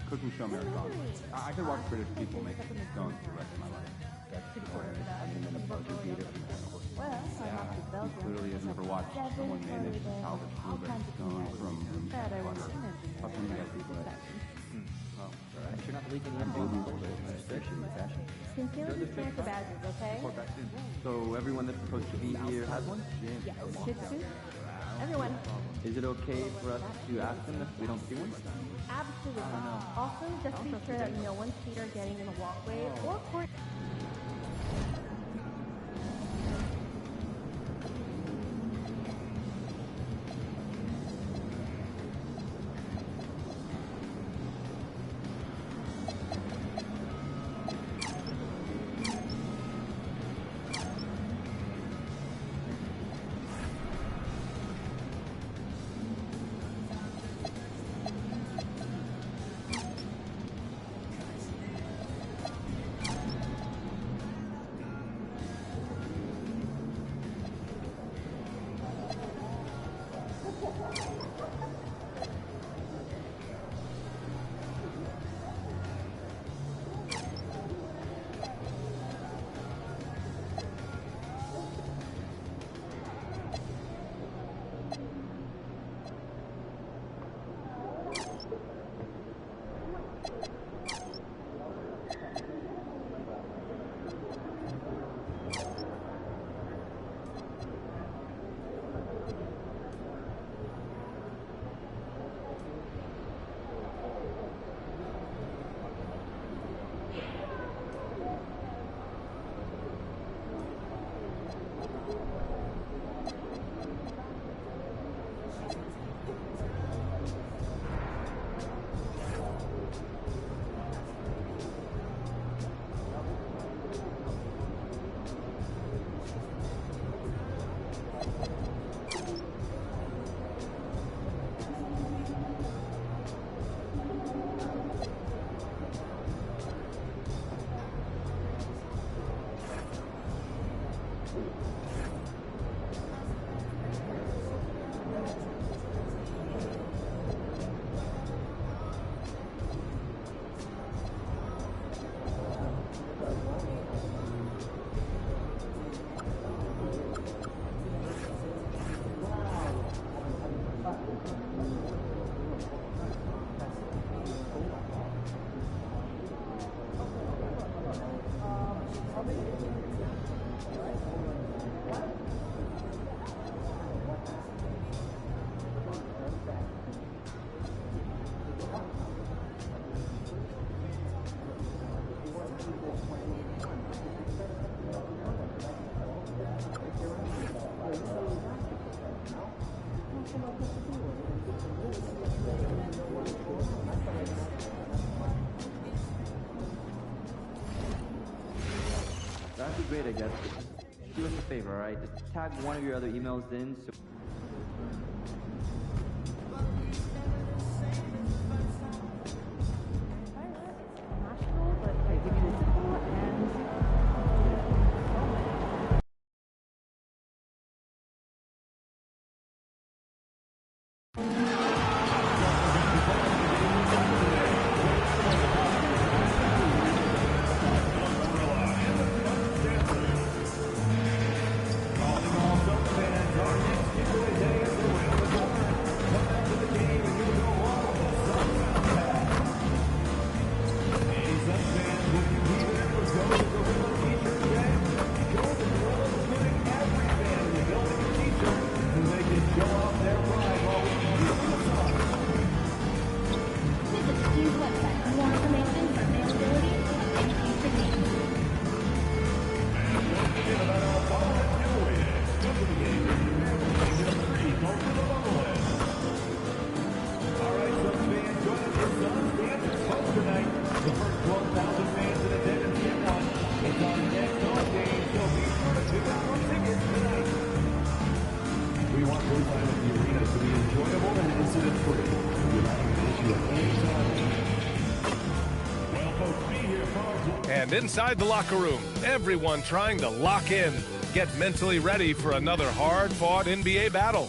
Cooking show marathon. I could watch British people make scones for the rest of my life. That's pretty cool. And then a buzzer beater. Well, I have to Belgium. Clearly has never watched someone manage to salvage blueberry scone from butter. How can you guys do that? Well, you're not leaking the fashion. Sincerely, transfer badges, okay? So everyone that's supposed to be here has one? Yes. Shih Tzu? Everyone. Is it okay for us to ask them if we don't see one? Absolutely. Also, just be sure that no one's feet are getting in the walkway or court. be great, I guess. Do us a favor, all right? Just tag one of your other emails in. So And inside the locker room, everyone trying to lock in, get mentally ready for another hard-fought NBA battle.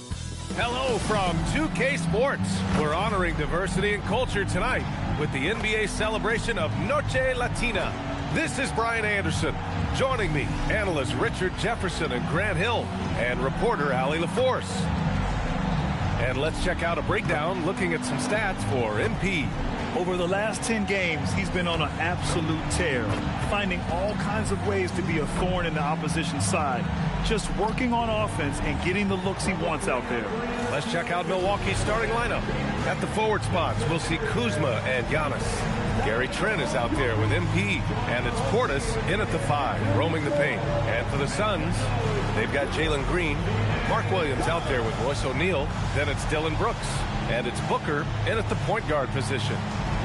Hello from 2K Sports. We're honoring diversity and culture tonight with the NBA celebration of Noche Latina. This is Brian Anderson. Joining me, analysts Richard Jefferson and Grant Hill, and reporter Allie LaForce. And let's check out a breakdown looking at some stats for MP. Over the last 10 games, he's been on an absolute tear, finding all kinds of ways to be a thorn in the opposition's side, just working on offense and getting the looks he wants out there. Let's check out Milwaukee's starting lineup. At the forward spots, we'll see Kuzma and Giannis. Gary Trent is out there with MP, and it's Portis in at the 5, roaming the paint. And for the Suns, they've got Jalen Green, Mark Williams out there with Royce O'Neal, then it's Dylan Brooks, and it's Booker in at the point guard position.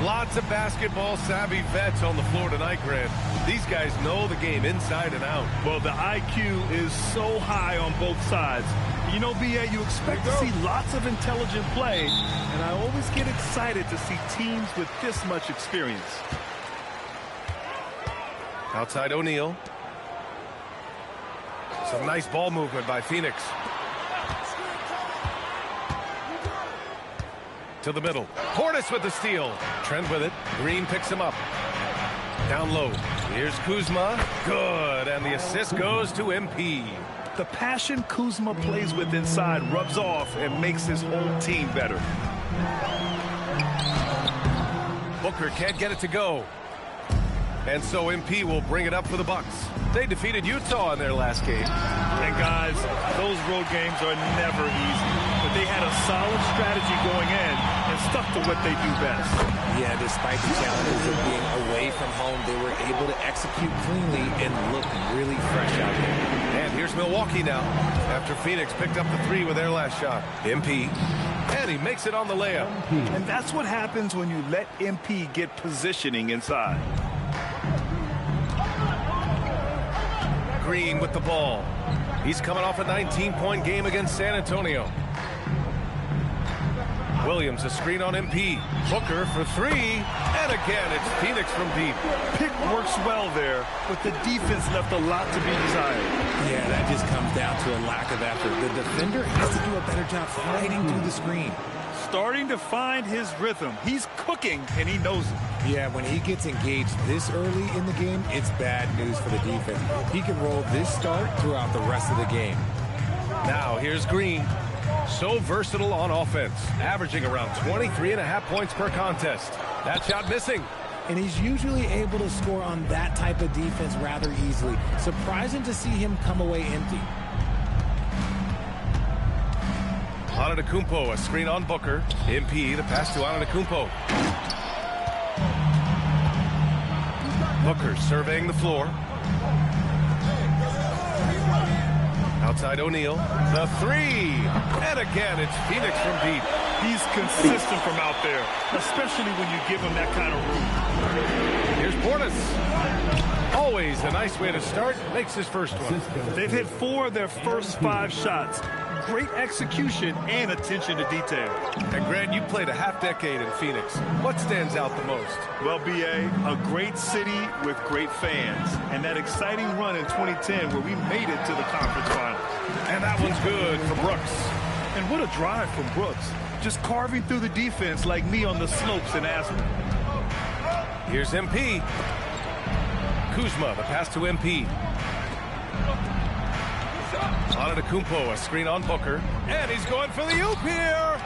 Lots of basketball-savvy vets on the floor tonight, Grant. These guys know the game inside and out. Well, the IQ is so high on both sides. You know, B.A., you expect to see lots of intelligent play, and I always get excited to see teams with this much experience. Outside O'Neal. Some nice ball movement by Phoenix. To the middle. Portis with the steal. Trent with it. Green picks him up. Down low. Here's Kuzma. Good. And the assist goes to MP. The passion Kuzma plays with inside rubs off and makes his whole team better. Booker can't get it to go. And so MP will bring it up for the Bucks. They defeated Utah in their last game. And guys, those road games are never easy. But they had a solid strategy going in and stuck to what they do best. Yeah, despite the challenges of being away from home, they were able to execute cleanly and look really fresh out there. And here's Milwaukee now, after Phoenix picked up the 3 with their last shot. MP, and he makes it on the layup. And that's what happens when you let MP get positioning inside. Green with the ball. He's coming off a 19-point game against San Antonio. Williams, a screen on MP. Booker for 3. And again, it's Phoenix from deep. Pick works well there, but the defense left a lot to be desired. Yeah, that just comes down to a lack of effort. The defender has to do a better job fighting through the screen. Starting to find his rhythm. He's cooking, and he knows it. Yeah, when he gets engaged this early in the game, it's bad news for the defense. He can roll this start throughout the rest of the game. Now, here's Green. So versatile on offense, averaging around 23.5 points per contest. That shot missing. And he's usually able to score on that type of defense rather easily. Surprising to see him come away empty. Antetokounmpo, a screen on Booker. MP, the pass to Antetokounmpo. Booker surveying the floor. Outside O'Neal. The 3. And again, it's Phoenix from deep. He's consistent from out there, especially when you give him that kind of room. Here's Portis. always a nice way to start. Makes his first one. They've hit 4 of their first 5 shots. Great execution and attention to detail. And Grant, you played a half-decade in Phoenix. What stands out the most? Well, B.A., a great city with great fans. And that exciting run in 2010 where we made it to the conference final. And that one's good for Brooks. And what a drive from Brooks. Just carving through the defense like me on the slopes in Aspen. Here's MP. Kuzma, the pass to MP. Antetokounmpo, a screen on Booker. And he's going for the oop here.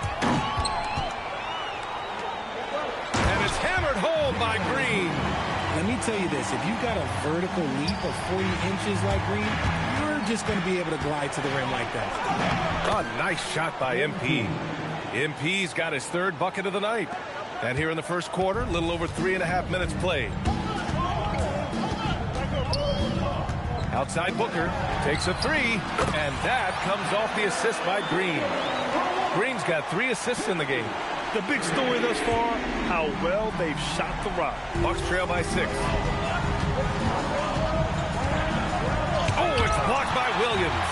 And it's hammered home by Green. Let me tell you this. If you've got a vertical leap of 40 inches like Green, you're just going to be able to glide to the rim like that. A nice shot by MP. MP's got his 3rd bucket of the night. And here in the first quarter, a little over 3.5 minutes played. Outside Booker, takes a 3, and that comes off the assist by Green. Green's got 3 assists in the game. The big story thus far, how well they've shot the rock. Bucks trail by 6. Oh, it's blocked by Williams.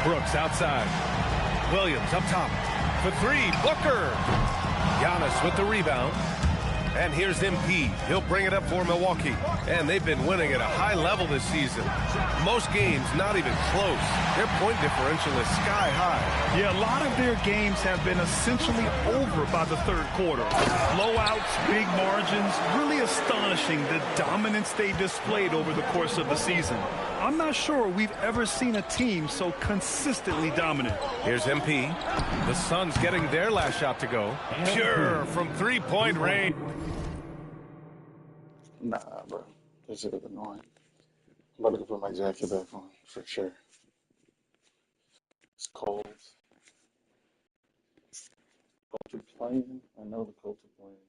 Brooks outside. Williams up top. For 3, Booker. Giannis with the rebound. And here's MP. He'll bring it up for Milwaukee. And they've been winning at a high level this season. Most games not even close. Their point differential is sky high. Yeah, a lot of their games have been essentially over by the 3rd quarter. Blowouts, big margins, really astonishing the dominance they displayed over the course of the season. I'm not sure we've ever seen a team so consistently dominant. Here's MP. The Suns getting their last shot to go. Pure from 3-point range. Nah, bro. This is annoying. I'm about to put my jacket back on, for sure. It's cold. Colts are playing. I know the Colts are playing.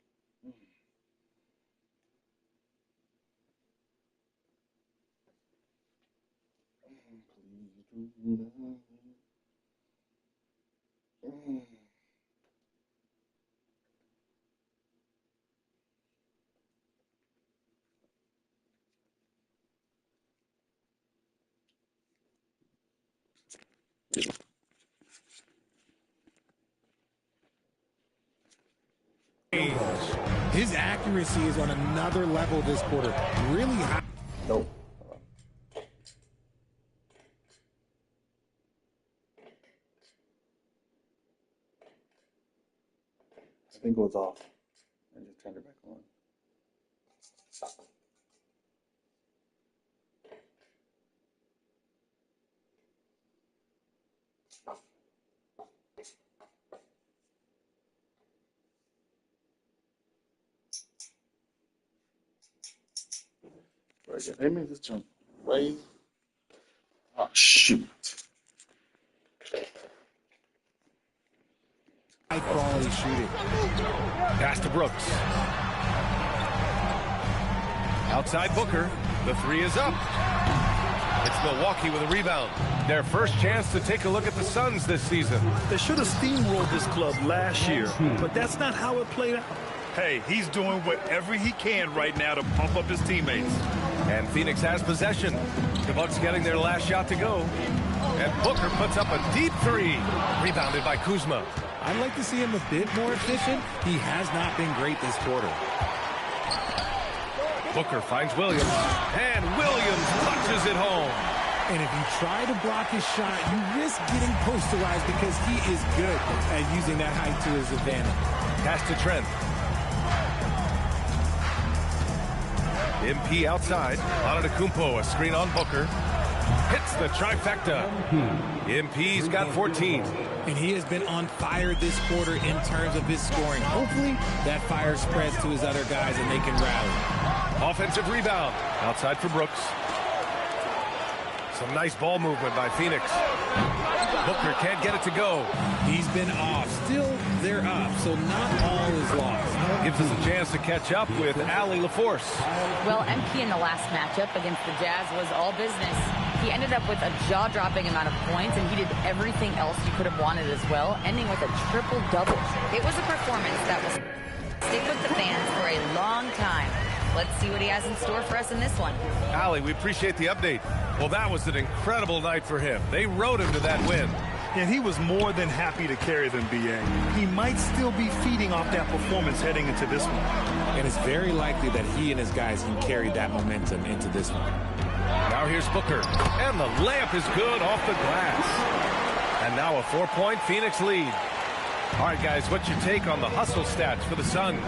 Please do that. His accuracy is on another level this quarter. Really high. Nope. I think it was off. I just turned it back on. Let me just jump way. Oh, shoot. High quality shooting. Pass to Brooks. Outside Booker. The 3 is up. It's Milwaukee with a rebound. Their first chance to take a look at the Suns this season. They should have steamrolled this club last year, but that's not how it played out. Hey, he's doing whatever he can right now to pump up his teammates. And Phoenix has possession. The Bucks getting their last shot to go. And Booker puts up a deep 3. Rebounded by Kuzma. I'd like to see him a bit more efficient. He has not been great this quarter. Booker finds Williams. And Williams punches it home. And if you try to block his shot, you risk getting posterized because he is good at using that height to his advantage. Pass to Trent. MP outside. Antetokounmpo, a screen on Booker. Hits the trifecta. MP's got 14. And he has been on fire this quarter in terms of his scoring. Hopefully, that fire spreads to his other guys and they can rally. Offensive rebound. Outside for Brooks. Some nice ball movement by Phoenix. Booker can't get it to go. He's been off. Still, they're up, so not all is lost. Gives us a chance to catch up with Allie LaForce. Well, MP in the last matchup against the Jazz was all business. He ended up with a jaw-dropping amount of points, and he did everything else you could have wanted as well, ending with a triple-double. It was a performance that will stick with the fans for a long time. Let's see what he has in store for us in this one. Allie, we appreciate the update. Well, that was an incredible night for him. They rode him to that win. And he was more than happy to carry them, B.A. He might still be feeding off that performance heading into this one. And it's very likely that he and his guys can carry that momentum into this one. Now here's Booker. And the layup is good off the glass. And now a 4-point Phoenix lead. All right, guys, what's your take on the hustle stats for the Suns?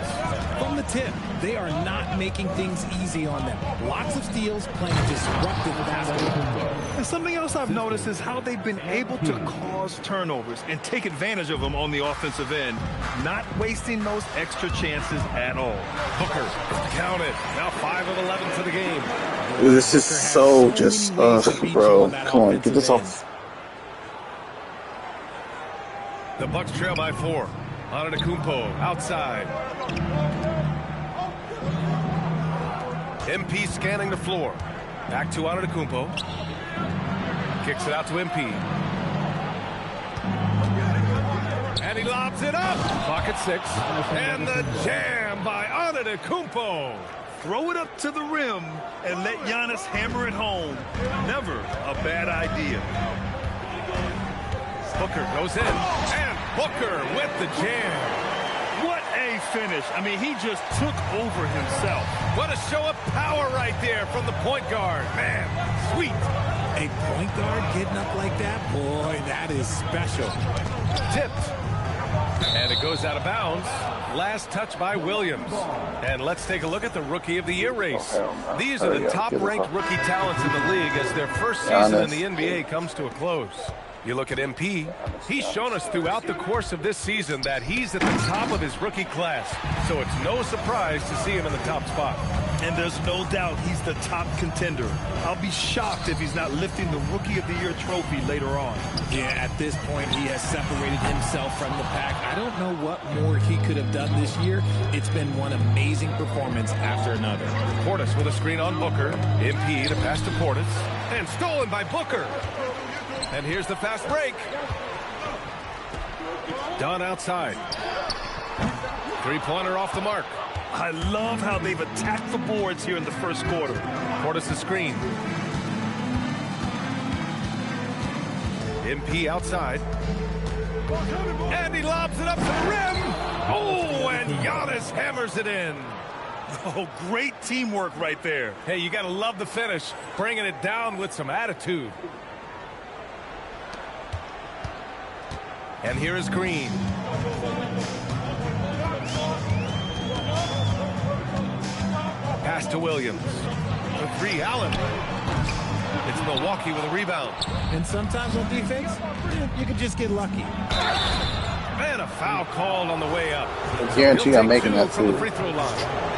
From the tip, they are not making things easy on them. Lots of steals, playing disruptive basketball. And something else I've noticed is how they've been able to cause turnovers and take advantage of them on the offensive end, not wasting those extra chances at all. Booker, count it. Now 5 of 11 for the game. Dude, this is so just, bro. Come on, get this off. The Bucks trail by 4. Antetokounmpo outside. MP scanning the floor. Back to Antetokounmpo. Kicks it out to MP. And he lobs it up. Clock at 6. And the jam by Antetokounmpo. Throw it up to the rim and let Giannis hammer it home. Never a bad idea. Booker goes in, and Booker with the jam. What a finish. I mean, he just took over himself. What a show of power right there from the point guard. Man, sweet. A point guard getting up like that? Boy, that is special. Tipped. And it goes out of bounds. Last touch by Williams. And let's take a look at the Rookie of the Year race. These are the top-ranked rookie talents in the league as their first season in the NBA comes to a close. You look at MP, he's shown us throughout the course of this season that he's at the top of his rookie class. So it's no surprise to see him in the top spot. And there's no doubt he's the top contender. I'll be shocked if he's not lifting the Rookie of the Year trophy later on. Yeah, at this point, he has separated himself from the pack. I don't know what more he could have done this year. It's been one amazing performance after another. Portis with a screen on Booker. MP to pass to Portis. And stolen by Booker. And here's the fast break. Dunn outside. Three-pointer off the mark. I love how they've attacked the boards here in the first quarter. Portis' screen. MP outside. And he lobs it up to the rim. Oh, and Giannis hammers it in. Oh, great teamwork right there. Hey, you got to love the finish. Bringing it down with some attitude. And here is Green. Pass to Williams. The 3, Allen. It's Milwaukee with a rebound. And sometimes on defense, you can just get lucky. And a foul called on the way up. I guarantee I'm making that from too. the free throw line.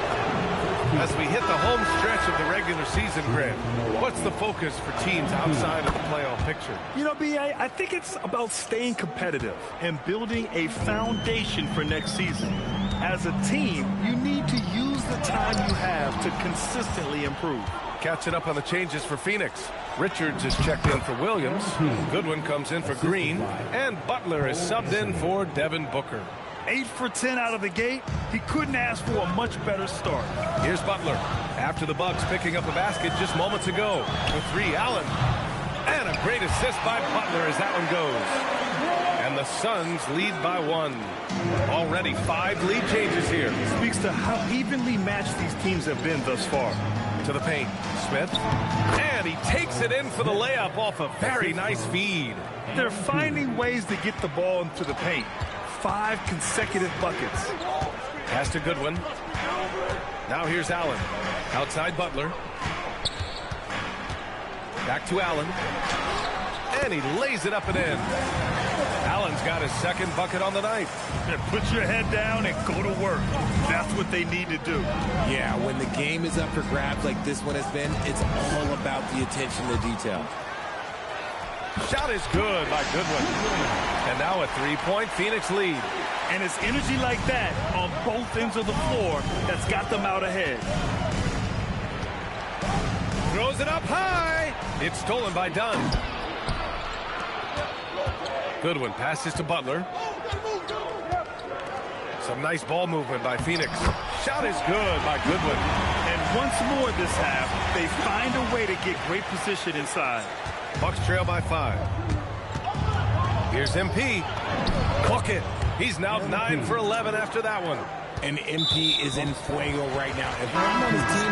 As we hit the home stretch of the regular season, Grant, what's the focus for teams outside of the playoff picture? You know, B.A., I think it's about staying competitive and building a foundation for next season. As a team, you need to use the time you have to consistently improve. Catching up on the changes for Phoenix. Richards is checked in for Williams. Goodwin comes in for Green. And Butler is subbed in for Devin Booker. 8 for 10 out of the gate. He couldn't ask for a much better start. Here's Butler. After the Bucks picking up a basket just moments ago. The 3, Allen. And a great assist by Butler as that one goes. And the Suns lead by 1. Already 5 lead changes here. Speaks to how evenly matched these teams have been thus far. To the paint. Smith. And he takes it in for the layup off a very nice feed. They're finding ways to get the ball into the paint. 5 consecutive buckets. Pass to Goodwin. Now here's Allen. Outside Butler. Back to Allen. And he lays it up and in. Allen's got his second bucket on the night. Put your head down and go to work. That's what they need to do. Yeah, when the game is up for grabs like this one has been, it's all about the attention to detail. Shot is good by Goodwin. And now a three-point Phoenix lead. And it's energy like that on both ends of the floor that's got them out ahead. Throws it up high. It's stolen by Dunn. Goodwin passes to Butler. Some nice ball movement by Phoenix. Shot is good by Goodwin. And once more this half, they find a way to get great position inside. Bucks trail by 5. Here's MP. Cook it. He's now 9 for 11 after that one. And MP is in fuego right now. If one of his team